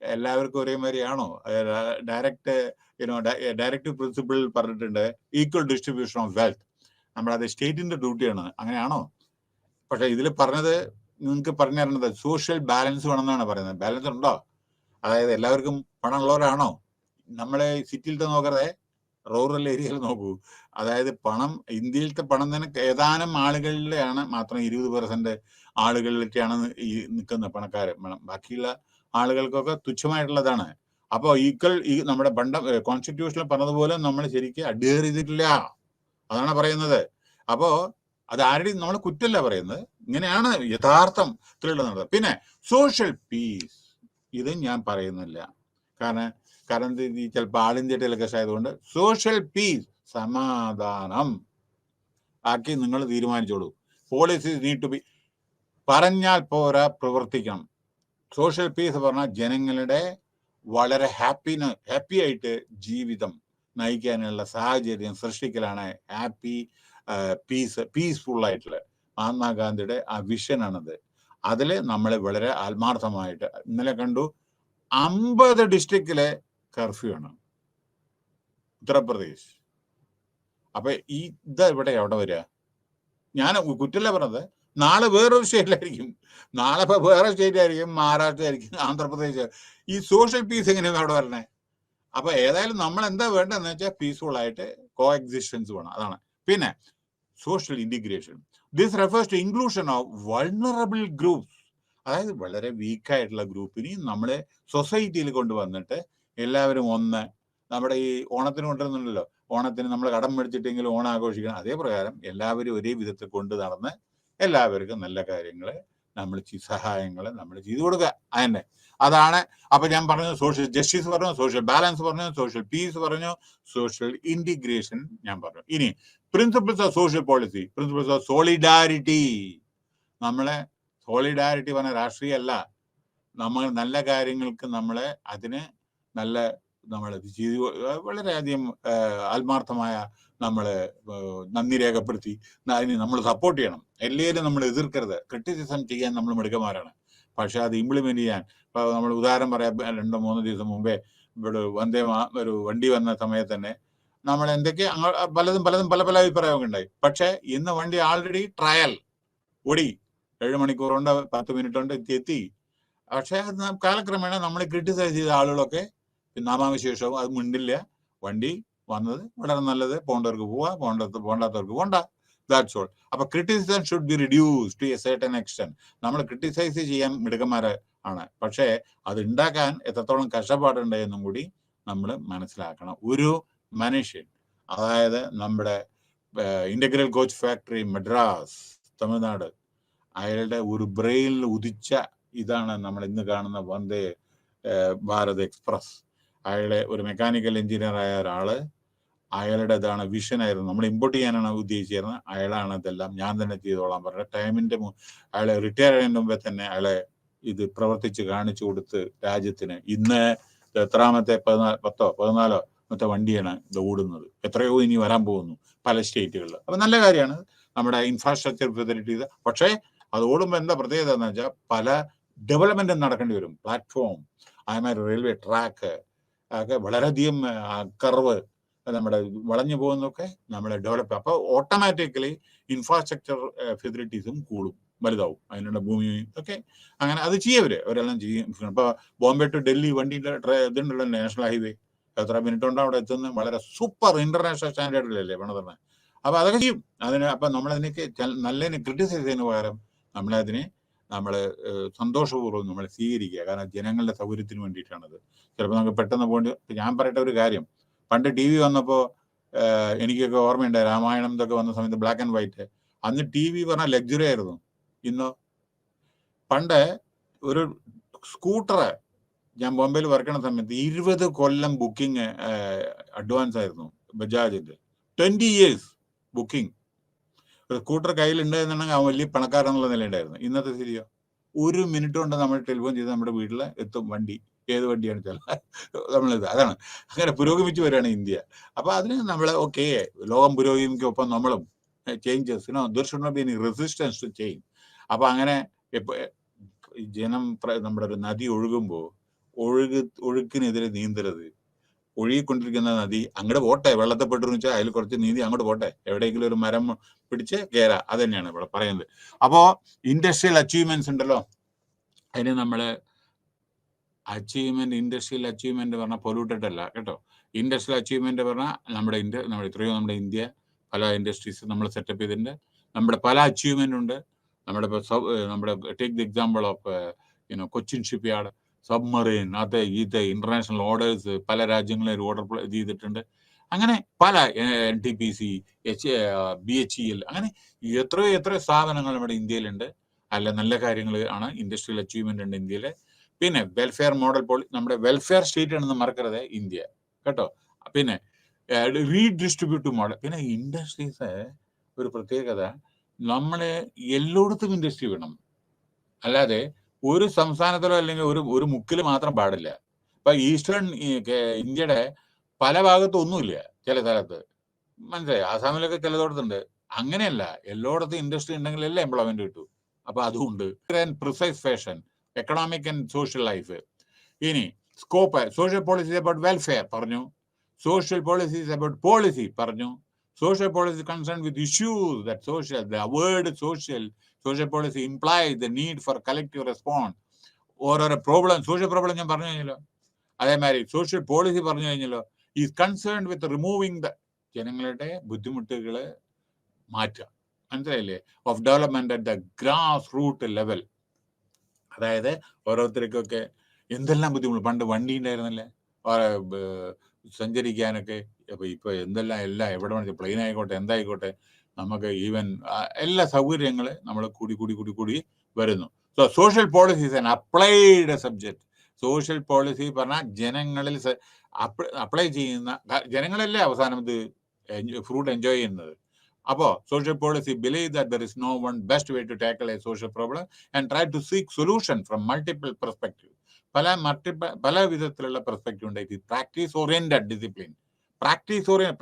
എല്ലാവർക്കും ഒരേമാതിരി ആണോ? ഡയറക്റ്റ് പ്രിൻസിപ്പിൾ പറഞ്ഞിട്ടുണ്ട്, ഈക്വൽ ഡിസ്ട്രിബ്യൂഷൻ ഓഫ് വെൽത്ത്. നമ്മളത് സ്റ്റേറ്റിന്റെ ഡ്യൂട്ടിയാണ്, അങ്ങനെയാണോ? പക്ഷെ ഇതിൽ പറഞ്ഞത് നിങ്ങൾക്ക് പറഞ്ഞു തരുന്നത് സോഷ്യൽ ബാലൻസ് വേണമെന്നാണ് പറയുന്നത്. ബാലൻസ് ഉണ്ടോ? അതായത് എല്ലാവർക്കും പണം ഉള്ളവരാണോ? നമ്മളെ സിറ്റിയിലത്തെ നോക്കാതെ റൂറൽ ഏരിയയിൽ നോക്കൂ. അതായത് പണം, ഇന്ത്യയിലത്തെ പണം തന്നെ ഏതാനും ആളുകളിലാണ് മാത്രം 20% ആളുകളിലേക്കാണ് ഈ നിൽക്കുന്ന പണക്കാര്. ബാക്കിയുള്ള ആളുകൾക്കൊക്കെ തുച്ഛമായിട്ടുള്ളതാണ്. അപ്പോൾ നമ്മുടെ കോൺസ്റ്റിറ്റ്യൂഷനിൽ പറഞ്ഞതുപോലെ നമ്മൾ ശരിക്കും അഡ്ഹെയർ ചെയ്തിട്ടില്ല, അതാണ് പറയുന്നത്. അപ്പോ അത് ആരുടെയും നമ്മൾ കുറ്റമല്ല പറയുന്നത്, ഇങ്ങനെയാണ് യഥാർത്ഥത്തിലുള്ളത്. പിന്നെ സോഷ്യൽ പീസ്, ഇത് ഞാൻ പറയുന്നില്ല, കാരണം ചിലപ്പോൾ ആൾ ഇന്ത്യ ടെലികാസ്റ്റ് ആയതുകൊണ്ട് സോഷ്യൽ പീസ്, സമാധാനം ആക്കി നിങ്ങൾ തീരുമാനിച്ചോളൂ. പോളിസീസ് നീഡ് ടു ബി, പറഞ്ഞാൽ പോരാ, പ്രവർത്തിക്കണം. സോഷ്യൽ പീസ് പറഞ്ഞാൽ ജനങ്ങളുടെ വളരെ ഹാപ്പി ആയിട്ട് ജീവിതം നയിക്കാനുള്ള സാഹചര്യം സൃഷ്ടിക്കലാണ് പീസ്ഫുൾ ആയിട്ടുള്ള മഹാത്മാഗാന്ധിയുടെ ആ വിഷനാണത്. അതിൽ നമ്മൾ വളരെ ആത്മാർത്ഥമായിട്ട് ഇന്നലെ കണ്ടു. 50 ഡിസ്ട്രിക്റ്റിലെ കർഫ്യൂ ആണ് ഉത്തർപ്രദേശ്. അപ്പൊ ഇവിടെ എവിടെ വരിക? ഞാൻ കുറ്റല്ല പറഞ്ഞത്. നാളെ വേറൊരു സ്റ്റേറ്റിലായിരിക്കും, നാളെ വേറെ സ്റ്റേറ്റ് ആയിരിക്കും, മഹാരാഷ്ട്ര ആയിരിക്കും, ആന്ധ്രാപ്രദേശ്. ഈ സോഷ്യൽ പീസ് എങ്ങനെയാണ് അവിടെ വരണേ? അപ്പൊ ഏതായാലും നമ്മൾ എന്താ വേണ്ടതെന്ന് വെച്ചാൽ പീസ്ഫുൾ ആയിട്ട് കോ എക്സിസ്റ്റൻസ് വേണം, അതാണ്. പിന്നെ social integration, this refers to inclusion of vulnerable groups. അതായത് വളരെ വീക്കായിട്ടുള്ള ഗ്രൂപ്പിനെ നമ്മളെ സൊസൈറ്റിയിൽ കൊണ്ടുവന്നിട്ട് എല്ലാവരും ഒന്ന്, നമ്മുടെ ഈ ഓണത്തിന് കൊണ്ടുവരുന്നുണ്ടല്ലോ, ഓണത്തിന് നമ്മൾ കടം മേടിച്ചിട്ടെങ്കിലും ഓണം ആഘോഷിക്കണം. അതേ പ്രകാരം എല്ലാവരും ഒരേ വിധത്തിൽ കൊണ്ട് നടന്ന് എല്ലാവർക്കും നല്ല കാര്യങ്ങൾ നമ്മൾ സഹായങ്ങൾ നമ്മൾ ചെയ്തു കൊടുക്കുക. അതിൻ്റെ അതാണ്. അപ്പൊ ഞാൻ പറഞ്ഞു സോഷ്യൽ ജസ്റ്റിസ് പറഞ്ഞു, സോഷ്യൽ ബാലൻസ് പറഞ്ഞു, സോഷ്യൽ പീസ് പറഞ്ഞു, സോഷ്യൽ ഇന്റിഗ്രേഷൻ ഞാൻ പറഞ്ഞു. ഇനി principles of social policy, principles of solidarity. നമ്മളെ സോളിഡാരിറ്റി പറഞ്ഞ രാഷ്ട്രീയമല്ല, നമ്മൾ നല്ല കാര്യങ്ങൾക്ക് നമ്മളെ അതിന് നല്ല നമ്മൾ ചെയ്ത് വളരെയധികം ആത്മാർത്ഥമായ നമ്മൾ നന്ദി രേഖപ്പെടുത്തി അതിന് നമ്മൾ സപ്പോർട്ട് ചെയ്യണം. എല്ലാവരും നമ്മൾ എതിർക്കരുത്. ക്രിറ്റിസിസം ചെയ്യാൻ നമ്മൾ മിടുക്കന്മാരാണ്, പക്ഷെ അത് ഇംപ്ലിമെന്റ് ചെയ്യാൻ ഇപ്പോൾ നമ്മൾ ഉദാഹരണം പറയാം. 2-3 ദിവസം മുമ്പേ ഇവിടെ ഒരു വണ്ടി വന്ന സമയത്ത് തന്നെ നമ്മൾ എന്തൊക്കെ പലതും പല അഭിപ്രായമൊക്കെ ഉണ്ടായി. പക്ഷെ ഇന്ന് വണ്ടി ആൾറെഡി ട്രയൽ ഓടി 7 മണിക്കൂർ കൊണ്ട് 10 മിനിറ്റ് കൊണ്ട് എത്തി. പക്ഷെ അത് കാലക്രമേണ നമ്മൾ ക്രിട്ടിസൈസ് ചെയ്ത ആളുകളൊക്കെ നാമാവിശേഷവും അത് മിണ്ടില്ല. വണ്ടി വന്നത് വളരെ നല്ലത്, പോണ്ടവർക്ക് പോവാ, പോണ്ടാത്തവർക്ക് പോണ്ട. That's all. അപ്പൊ criticism should be reduced to a certain extent. നമ്മൾ ക്രിട്ടിസൈസ് ചെയ്യാൻ മിടുക്കന്മാര് ആണ്, പക്ഷേ അത് ഉണ്ടാക്കാൻ എത്രത്തോളം കഷ്ടപ്പാടുണ്ട് എന്നും കൂടി നമ്മൾ മനസ്സിലാക്കണം. ഒരു മനുഷ്യൻ, അതായത് നമ്മുടെ integral coach factory Madras Tamil Nadu, അയാളുടെ ഒരു ബ്രെയിനിൽ ഉദിച്ച ഇതാണ് നമ്മൾ ഇന്ന് കാണുന്ന വന്ദേ ഭാരത് എക്സ്പ്രസ്. അയാളെ ഒരു മെക്കാനിക്കൽ എഞ്ചിനീയർ ആയ ഒരാള്, അയാളുടേതാണ് വിഷനായിരുന്നു. നമ്മൾ ഇമ്പോർട്ട് ചെയ്യാനാണ് ഉദ്ദേശിച്ചിരുന്നത്. അയാളാണ് ഇതെല്ലാം ഞാൻ തന്നെ ചെയ്തോളാൻ പറഞ്ഞത്. ടൈമിന്റെ അയാളെ റിട്ടയർ ചെയ്യുന്നതിന് മുമ്പേ തന്നെ അയാളെ ഇത് പ്രവർത്തിച്ച് കാണിച്ചു കൊടുത്ത് രാജ്യത്തിന്. ഇന്ന് എത്രാമത്തെ 14 വണ്ടിയാണ് ഇത് ഓടുന്നത്. എത്രയോ ഇനി വരാൻ പോകുന്നു പല സ്റ്റേറ്റുകളിൽ. അപ്പൊ നല്ല കാര്യമാണ് നമ്മുടെ ഇൻഫ്രാസ്ട്രക്ചർ ഫെസിലിറ്റീസ്. പക്ഷേ അത് ഓടുമ്പോൾ എന്താ പ്രത്യേകത എന്ന് വെച്ചാൽ പല ഡെവലപ്മെന്റും നടക്കേണ്ടി വരും. പ്ലാറ്റ്ഫോം, അതേമാതിരി റെയിൽവേ ട്രാക്ക് ഒക്കെ വളരെയധികം കർവ് നമ്മുടെ വളഞ്ഞു പോകുന്നൊക്കെ നമ്മൾ ഡെവലപ്പ്. അപ്പോൾ ഓട്ടോമാറ്റിക്കലി ഇൻഫ്രാസ്ട്രക്ചർ ഫെസിലിറ്റീസും കൂടും, വലുതാവും. അതിനുള്ള ഭൂമി ഒക്കെ അങ്ങനെ അത് ചെയ്യവര് അവരെല്ലാം ചെയ്യും. ഇപ്പോൾ ബോംബെ ടു ഡൽഹി വണ്ടിയുടെ ഇതുണ്ടല്ലോ, നാഷണൽ ഹൈവേ, എത്ര മിനിറ്റ് കൊണ്ടാണ് അവിടെ എത്തുന്നത്. വളരെ സൂപ്പർ ഇന്റർനാഷണൽ സ്റ്റാൻഡേർഡിലല്ലേ പണിതന്നെ. അപ്പൊ അതൊക്കെ ചെയ്യും. അതിന് അപ്പൊ നമ്മളതിനൊക്കെ നല്ലതിനെ ക്രിട്ടിസൈസ് ചെയ്യുന്ന പകരം നമ്മളതിനെ സന്തോഷപൂർവ്വം നമ്മൾ സ്വീകരിക്കുക. കാരണം ജനങ്ങളുടെ സൗകര്യത്തിന് വേണ്ടിയിട്ടാണത്. ചിലപ്പോൾ നമുക്ക് പെട്ടെന്ന് പോകേണ്ടി. ഞാൻ പറയട്ടെ ഒരു കാര്യം, പണ്ട് TV വന്നപ്പോൾ എനിക്കൊക്കെ ഓർമ്മയുണ്ട്, രാമായണം ഇതൊക്കെ വന്ന സമയത്ത് ബ്ലാക്ക് ആൻഡ് വൈറ്റ്. അന്ന് TV പറഞ്ഞാൽ ലഗ്ജറി ആയിരുന്നു. ഇന്നോ പണ്ട് ഒരു സ്കൂട്ടറ് ഞാൻ ബോംബെയിൽ വർക്ക് ചെയ്യുന്ന സമയത്ത് 20 കൊല്ലം ബുക്കിംഗ് അഡ്വാൻസ് ആയിരുന്നു ബജാജിന്റെ. 20 years ബുക്കിംഗ്. ഒരു സ്കൂട്ടർ കയ്യിലുണ്ട് എന്നുണ്ടെങ്കിൽ അവൻ വലിയ പണക്കാരെന്നുള്ള നിലയുണ്ടായിരുന്നു. ഇന്നത്തെ ശരിയോ 1 മിനിറ്റ് കൊണ്ട് നമ്മൾ ടെലിഫോൺ ചെയ്ത് നമ്മുടെ വീട്ടിൽ എത്തും വണ്ടി. ഏത് വണ്ടിയാണ് ചില നമ്മളിത്. അതാണ് അങ്ങനെ പുരോഗമിച്ചു വരികയാണ് ഇന്ത്യ. അപ്പൊ അതിന് നമ്മൾ ഓക്കെ, ലോകം പുരോഗമിക്കൊപ്പം നമ്മളും changes there be any resistance to change. അപ്പൊ അങ്ങനെ ജനം നമ്മുടെ ഒരു നദി ഒഴുകുമ്പോൾ ഒഴുക്കിനെതിരെ നീന്തരുത്. ഒഴുകിക്കൊണ്ടിരിക്കുന്ന നദി അങ്ങോട്ട് പോട്ടെ, വെള്ളത്തെ പെട്ടെന്ന് വെച്ചാൽ അതിൽ കുറച്ച് നീന്തി അങ്ങോട്ട് പോട്ടെ, എവിടെയെങ്കിലും ഒരു മരം പിടിച്ച് കയറാ. അത് തന്നെയാണ് ഇവിടെ പറയുന്നത്. അപ്പോ ഇൻഡസ്ട്രിയൽ അച്ചീവ്മെന്റ്സ് ഉണ്ടല്ലോ, അതിന് നമ്മള് ഇൻഡസ്ട്രിയൽ അച്ചീവ്മെന്റ് പറഞ്ഞാൽ പൊല്യൂട്ടഡ് അല്ല കേട്ടോ. ഇൻഡസ്ട്രിയൽ അച്ചീവ്മെന്റ് പറഞ്ഞാൽ നമ്മുടെ ഇന്ത്യ പല ഇൻഡസ്ട്രീസ് നമ്മൾ സെറ്റപ്പ് ചെയ്തിട്ടുണ്ട്. നമ്മുടെ പല അച്ചീവ്മെന്റ് ഉണ്ട്. നമ്മുടെ take the example of Cochin ship yard, submarine, അത് ഇത് ഇന്റർനാഷണൽ ഓർഡേഴ്സ് പല രാജ്യങ്ങളിൽ ഓർഡർ ചെയ്തിട്ടുണ്ട്. അങ്ങനെ പല NTPC, BHEL, അങ്ങനെ എത്രയോ സ്ഥാപനങ്ങൾ നമ്മുടെ ഇന്ത്യയിലുണ്ട്. അല്ല നല്ല കാര്യങ്ങൾ ആണ്, ഇൻഡസ്ട്രിയൽ അച്ചീവ്മെന്റ് ഉണ്ട് ഇന്ത്യയില്. പിന്നെ വെൽഫെയർ മോഡൽ നമ്മുടെ വെൽഫെയർ സ്റ്റേറ്റ് ആണെന്ന് മറക്കരുത് ഇന്ത്യ കേട്ടോ. പിന്നെ റീഡിസ്ട്രിബ്യൂട്ടീവ് മോഡൽ. പിന്നെ ഇൻഡസ്ട്രീസ് ഒരു പ്രത്യേകത, നമ്മളെ എല്ലായിടത്തും ഇൻഡസ്ട്രി വേണം. അല്ലാതെ ഒരു സംസ്ഥാനത്തിലോ അല്ലെങ്കിൽ ഒരു മുക്കിൽ മാത്രം പാടില്ല. ഇപ്പൊ ഈസ്റ്റേൺ ഇന്ത്യയുടെ പല ഭാഗത്തും ഒന്നുമില്ല, ചില സ്ഥലത്ത് മനസ്സിലായി. ആസാമിലൊക്കെ ചിലതോടത്തുണ്ട്. അങ്ങനെയല്ല, എല്ലായിടത്തും ഇൻഡസ്ട്രി ഉണ്ടെങ്കിലല്ലേ എംപ്ലോയ്മെന്റ് കിട്ടൂ. അപ്പൊ അതുകൊണ്ട് precise fashion economic and social life. ഇനി scope, social policy about welfare പറഞ്ഞു, സോഷ്യൽ പോളിസീസ് അബൌട്ട് പോളിസി പറഞ്ഞു, social policy concern with issues that social, the word social policy implies the need for collective response. ഓരോരോ പ്രോബ്ലം, സോഷ്യൽ പ്രോബ്ലം ഞാൻ പറഞ്ഞു കഴിഞ്ഞല്ലോ. അതേമാതിരി സോഷ്യൽ പോളിസി പറഞ്ഞു കഴിഞ്ഞല്ലോ, is concerned with removing the ജനങ്ങളുടെ ബുദ്ധിമുട്ടുകളെ മാറ്റുക. മനസ്സിലായില്ലേ? Of development at the grass root level. അതായത് ഓരോരുത്തർക്കൊക്കെ എന്തെല്ലാം ബുദ്ധിമുട്ട്. പണ്ട് വണ്ടി ഉണ്ടായിരുന്നില്ലേ സഞ്ചരിക്കാനൊക്കെ. അപ്പൊ ഇപ്പൊ എന്തെല്ലാം എല്ലാം എവിടെ വേണമെങ്കിൽ പ്ലെയിൻ ആയിക്കോട്ടെ എന്തായിക്കോട്ടെ, നമുക്ക് ഈവൻ എല്ലാ സൗകര്യങ്ങൾ നമ്മൾ കൂടി വരുന്നു. So social policy is an applied subject. Social policy പറഞ്ഞാൽ ജനങ്ങളിൽ അപ്ലൈ ചെയ്യുന്ന, ജനങ്ങളല്ലേ അവസാനം ഇത് ഫ്രൂട്ട് എൻജോയ് ചെയ്യുന്നത്. അപ്പോൾ social policy believe that there is no one best way to tackle a social problem and try to seek solution from multiple perspective. പല വിധത്തിലുള്ള പെർസ്പെക്റ്റീവ് ഉണ്ട്. ഇത് പ്രാക്ടീസ് ഓറിയന്റഡ് ഡിസിപ്ലിൻ.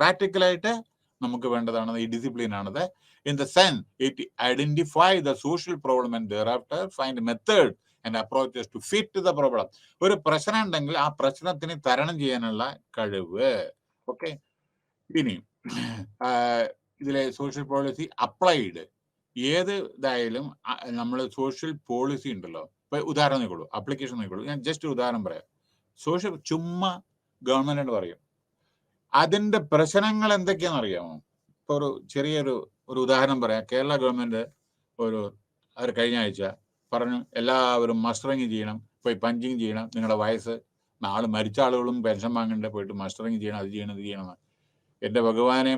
പ്രാക്ടിക്കലായിട്ട് നമുക്ക് വേണ്ടതാണ് ഈ ഡിസിപ്ലിൻ ആണത്. In the sense it identify the social problem and thereafter find method and approaches to fit the problem. ഒരു പ്രശ്നം ഉണ്ടെങ്കിൽ ആ പ്രശ്നത്തിന് തരണം ചെയ്യാനുള്ള കഴിവ്. ഓക്കെ, ഇനി ഇതിലെ സോഷ്യൽ പോളിസി അപ്ലൈഡ് ഏത് ഇതായാലും നമ്മൾ സോഷ്യൽ പോളിസി ഉണ്ടല്ലോ. ഇപ്പൊ ഉദാഹരണം നോക്കുള്ളൂ, അപ്ലിക്കേഷൻ നോക്കുള്ളൂ. ഞാൻ ജസ്റ്റ് ഉദാഹരണം പറയാം. സോഷ്യൽ ചുമ്മാ ഗവൺമെന്റ് പറയും, അതിന്റെ പ്രശ്നങ്ങൾ എന്തൊക്കെയാണെന്ന് അറിയാമോ? ഇപ്പൊ ഒരു ചെറിയൊരു ഉദാഹരണം പറയാം. കേരള ഗവൺമെന്റ് ഒരു കഴിഞ്ഞ ആഴ്ച പറഞ്ഞു എല്ലാവരും മസ്റ്ററിങ് ചെയ്യണം, പോയി പഞ്ചിങ് ചെയ്യണം. നിങ്ങളുടെ വയസ്സ്, നാളെ മരിച്ച ആളുകളും പെൻഷൻ വാങ്ങേണ്ട, പോയിട്ട് മസ്റ്ററിങ് ചെയ്യണം, അത് ചെയ്യണം, ഇത് ചെയ്യണം. എന്റെ ഭഗവാനെ,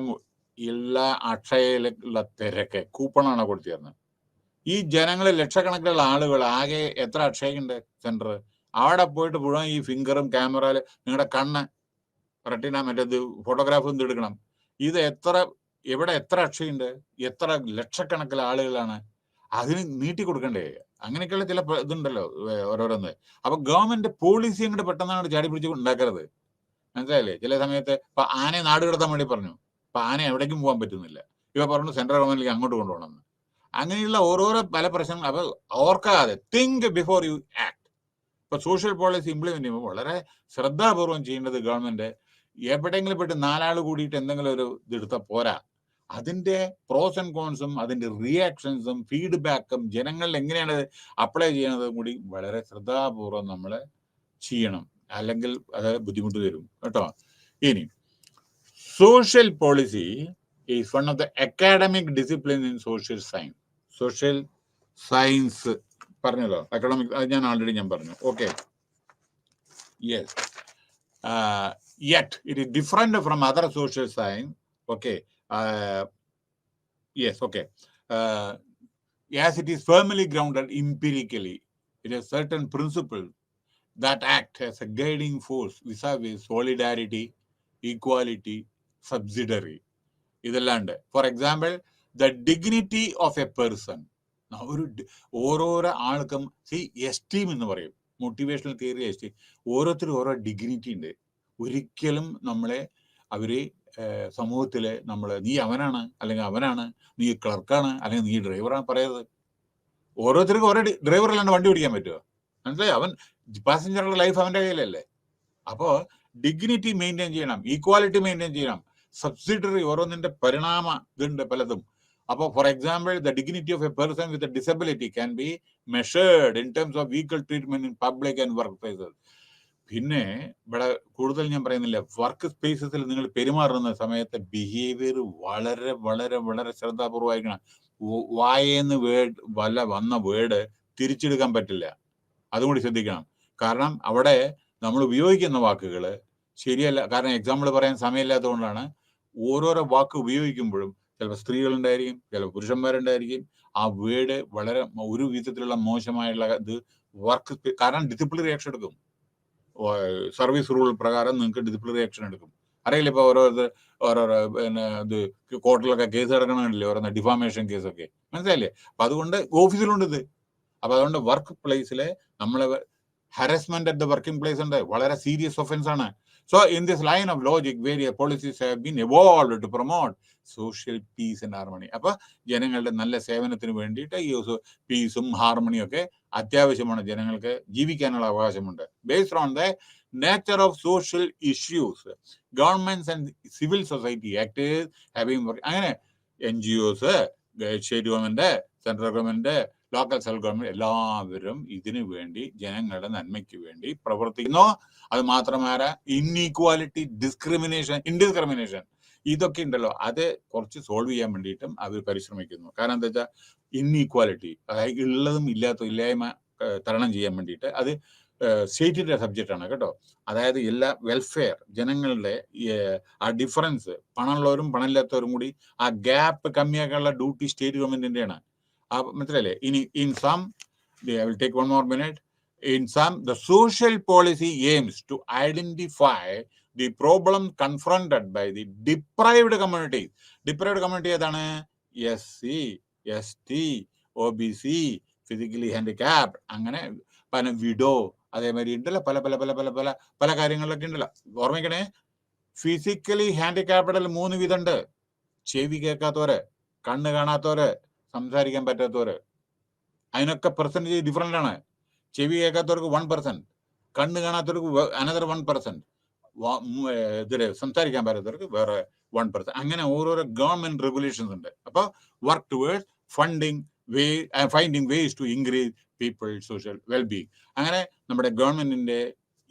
എല്ലാ അക്ഷയയിലുള്ള തിരക്ക് കൂപ്പണാണ് കൊടുത്തിരുന്നത്. ഈ ജനങ്ങളിൽ ലക്ഷക്കണക്കിനുള്ള ആളുകൾ, ആകെ എത്ര അക്ഷയുണ്ട് സെന്റർ, അവിടെ പോയിട്ട് മുഴുവൻ ഈ ഫിംഗറും ക്യാമറയിൽ നിങ്ങളുടെ കണ്ണ് റെറ്റിന മറ്റേത് ഫോട്ടോഗ്രാഫ് എടുക്കണം. ഇത് എവിടെ എത്ര അക്ഷയുണ്ട്, എത്ര ലക്ഷക്കണക്കിന് ആളുകളാണ്, അതിന് നീട്ടി കൊടുക്കണ്ടേ? അങ്ങനെയൊക്കെയുള്ള ചില ഇതുണ്ടല്ലോ ഓരോരോന്ന്. അപ്പൊ ഗവൺമെന്റ് പോളിസി അങ്ങോട്ട് പെട്ടെന്ന് ചാടി പിടിച്ച് ഉണ്ടാക്കരുത്, മനസ്സിലായില്ലേ? ചില സമയത്ത് ഇപ്പൊ ആനയെ നാട് കടത്താൻ വേണ്ടി പറഞ്ഞു, ഇപ്പൊ ആന എവിടേക്കും പോകാൻ പറ്റുന്നില്ല. ഇവ പറഞ്ഞു സെൻട്രൽ ഗവൺമെന്റിലേക്ക് അങ്ങോട്ട് കൊണ്ടുപോകണം. അങ്ങനെയുള്ള ഓരോരോ പല പ്രശ്നങ്ങൾ. അപ്പൊ ഓർക്കാതെ തിങ്ക് ബിഫോർ യു ആക്ട്. ഇപ്പൊ സോഷ്യൽ പോളിസി ഇംപ്ലിമെന്റ് ചെയ്യുമ്പോൾ വളരെ ശ്രദ്ധാപൂർവം ചെയ്യേണ്ടത് ഗവൺമെന്റ് എവിടെയെങ്കിലും പോയിട്ട് നാലാൾ കൂടിയിട്ട് എന്തെങ്കിലും ഒരു ഇതെടുത്താൽ പോരാ. അതിന്റെ പ്രോസ് ആൻഡ് കോൺസും അതിന്റെ റിയാക്ഷൻസും ഫീഡ്ബാക്കും ജനങ്ങളിൽ എങ്ങനെയാണ് അപ്ലൈ ചെയ്യുന്നതും കൂടി വളരെ ശ്രദ്ധാപൂർവം നമ്മൾ ചെയ്യണം, അല്ലെങ്കിൽ അത് ബുദ്ധിമുട്ട് വരും കേട്ടോ. ഇനി social policy is one of the academic discipline in social science. Social science പറഞ്ഞല്ലോ, അക്കാഡമിക്, അത് ഞാൻ ആൾറെഡി പറഞ്ഞു. Okay, yes, yet it is different from other social science. Okay, yes, okay, as it is firmly grounded empirically, it has certain principles that act as a guiding force vis-a-vis solidarity, equality, subsidiary. ഇതല്ലാണ്ട് for example the dignity of a person. ഓരോരോ ആൾക്കും എസ്റ്റീം എന്ന് പറയും, മോട്ടിവേഷണൽ തിയറി എസ്റ്റീം. ഓരോരുത്തരും ഓരോ ഡിഗ്നിറ്റി ഉണ്ട്. ഒരിക്കലും നമ്മളെ അവര് സമൂഹത്തില് നീ അവനാണ്, അല്ലെങ്കിൽ അവനാണ്, നീ ക്ലർക്കാണ്, അല്ലെങ്കിൽ നീ ഡ്രൈവറാണ് പറയരുത്. ഓരോരുത്തർക്കും ഓരോ ഡ്രൈവർ അല്ലാണ്ട് വണ്ടി ഓടിക്കാൻ പറ്റുമോ? മനസ്സിലായി? അവൻ പാസഞ്ചറുടെ ലൈഫ് അവന്റെ കയ്യിലല്ലേ. അപ്പോ ഡിഗ്നിറ്റി മെയിൻറ്റെയിൻ ചെയ്യണം, ഈക്വാലിറ്റി മെയിൻറ്റെയിൻ ചെയ്യണം, സബ്സിഡറി ഓരോന്നിന്റെ പരിണാമ ഇതുണ്ട് പലതും. അപ്പോൾ four example the dignity of a person with a disability can be measured in terms of equal treatment in public and work places. പിന്നെ ഇവിടെ കൂടുതൽ ഞാൻ പറയുന്നില്ല, വർക്ക് സ്പേസസിൽ നിങ്ങൾ പെരുമാറുന്ന സമയത്ത് ബിഹേവിയർ വളരെ വളരെ വളരെ ശ്രദ്ധാപൂർവമായിരിക്കണം. വായേന്ന് വന്ന വേർഡ് തിരിച്ചെടുക്കാൻ പറ്റില്ല, അതുകൂടി ശ്രദ്ധിക്കണം. കാരണം അവിടെ നമ്മൾ ഉപയോഗിക്കുന്ന വാക്കുകൾ ശരിയല്ല. കാരണം എക്സാമ്പിൾ പറയാൻ സമയമില്ലാത്തതുകൊണ്ടാണ്. ഓരോരോ വാക്ക് ഉപയോഗിക്കുമ്പോഴും ചിലപ്പോൾ സ്ത്രീകളുണ്ടായിരിക്കും, ചിലപ്പോൾ പുരുഷന്മാരുണ്ടായിരിക്കും. ആ വേർഡ് വളരെ ഒരു വിധത്തിലുള്ള മോശമായുള്ള ഇത് വർക്ക്, കാരണം ഡിസിപ്ലിനറി ആക്ഷൻ എടുക്കും. സർവീസ് റൂൾ പ്രകാരം നിങ്ങൾക്ക് ഡിസിപ്ലിനറി ആക്ഷൻ എടുക്കും. അറിയില്ല, ഇപ്പൊ ഓരോരോ പിന്നെ ഇത് കോർട്ടിലൊക്കെ കേസ് കിടക്കണമില്ലേ, ഓരോ ഡിഫാമേഷൻ കേസൊക്കെ, മനസ്സിലായില്ലേ? അപ്പൊ അതുകൊണ്ട് ഓഫീസിലുണ്ട് ഇത്. അപ്പൊ അതുകൊണ്ട് വർക്ക് പ്ലേസിലെ നമ്മളെ harassment at the working place ഉണ്ട്, വളരെ സീരിയസ് ഒഫൻസ് ആണ്. So in this line of logic, various policies have been evolved to promote social peace and harmony. അപ്പൊ ജനങ്ങളുടെ നല്ല സേവനത്തിന് വേണ്ടിയിട്ട് ഈ പീസും ഹാർമണിയും ഒക്കെ അത്യാവശ്യമാണ്. ജനങ്ങൾക്ക് ജീവിക്കാനുള്ള അവകാശമുണ്ട്. Based on the nature of social issues, governments and civil society actors having work. അങ്ങനെ NGOs, state government, central government, local self government എല്ലാവരും ഇതിനു വേണ്ടി ജനങ്ങളുടെ നന്മയ്ക്ക് വേണ്ടി പ്രവർത്തിക്കുന്നു. അത് മാത്രമല്ല, ഇൻഈക്വാലിറ്റി, ഇൻഡിസ്ക്രിമിനേഷൻ ഇതൊക്കെ ഉണ്ടല്ലോ, അത് കുറച്ച് സോൾവ് ചെയ്യാൻ വേണ്ടിയിട്ടും അവർ പരിശ്രമിക്കുന്നു. കാരണം എന്താ വെച്ചാൽ ഇൻഈക്വാലിറ്റി, അതായത് ഉള്ളതും ഇല്ലായ്മ തരണം ചെയ്യാൻ വേണ്ടിയിട്ട് അത് സ്റ്റേറ്റിന്റെ സബ്ജക്റ്റാണ് കേട്ടോ. അതായത് എല്ലാ വെൽഫെയർ, ജനങ്ങളുടെ ആ ഡിഫറൻസ്, പണമുള്ളവരും പണമില്ലാത്തവരും കൂടി ആ ഗ്യാപ്പ് കമ്മിയാക്കാനുള്ള ഡ്യൂട്ടി സ്റ്റേറ്റ് ഗവൺമെന്റിന്റെയാണ്. മനസ്സിലല്ലേ? ഇനി in sum I will take 1 more minute. In some, the social policy aims to identify the problem confronted by the deprived community. Deprived community ഏതാണ്? SC, ST, OBC, physically handicapped, അങ്ങനെ പല വിഡോ, അതേമാതിരി ഉണ്ടല്ലോ പല പല പല പല പല പല കാര്യങ്ങളിലൊക്കെ ഉണ്ടല്ലോ. ഓർമ്മിക്കണേ, ഫിസിക്കലി ഹാൻഡിക്യാപ്ഡിൽ 3 വിധമുണ്ട്. ചെവി കേൾക്കാത്തവര്, കണ്ണ് കാണാത്തവര്, സംസാരിക്കാൻ പറ്റാത്തവര്. അതിനൊക്കെ പെർസെൻറ്റേജ് ഡിഫറൻ്റ് ആണ്. ചെവി കേൾക്കാത്തവർക്ക് 1%, കണ്ണ് കാണാത്തവർക്ക് അനദർ 1%, ഇതിൽ സംസാരിക്കാൻ പറ്റാത്തവർക്ക് വേറെ 1%. അങ്ങനെ ഓരോരോ ഗവൺമെന്റ് റെഗുലേഷൻസ് ഉണ്ട്. അപ്പോൾ work towards finding ways to increase people social wellbeing. അങ്ങനെ നമ്മുടെ ഗവൺമെന്റിന്റെ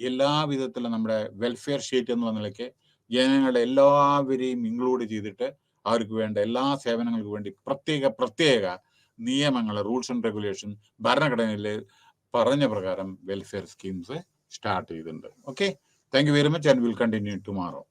എല്ലാ വിധത്തിലും നമ്മുടെ വെൽഫെയർ സ്റ്റേറ്റ് എന്നുള്ള നിലയ്ക്ക് ജനങ്ങളുടെ എല്ലാവരെയും ഇൻക്ലൂഡ് ചെയ്തിട്ട് അവർക്ക് വേണ്ട എല്ലാ സേവനങ്ങൾക്ക് വേണ്ടി പ്രത്യേക നിയമങ്ങൾ, റൂൾസ് ആൻഡ് റെഗുലേഷൻ ഭരണഘടനയിൽ പറഞ്ഞ പ്രകാരം വെൽഫെയർ സ്കീംസ് സ്റ്റാർട്ട് ചെയ്തിട്ടുണ്ട്. Okay, thank you very much and will continue tomorrow.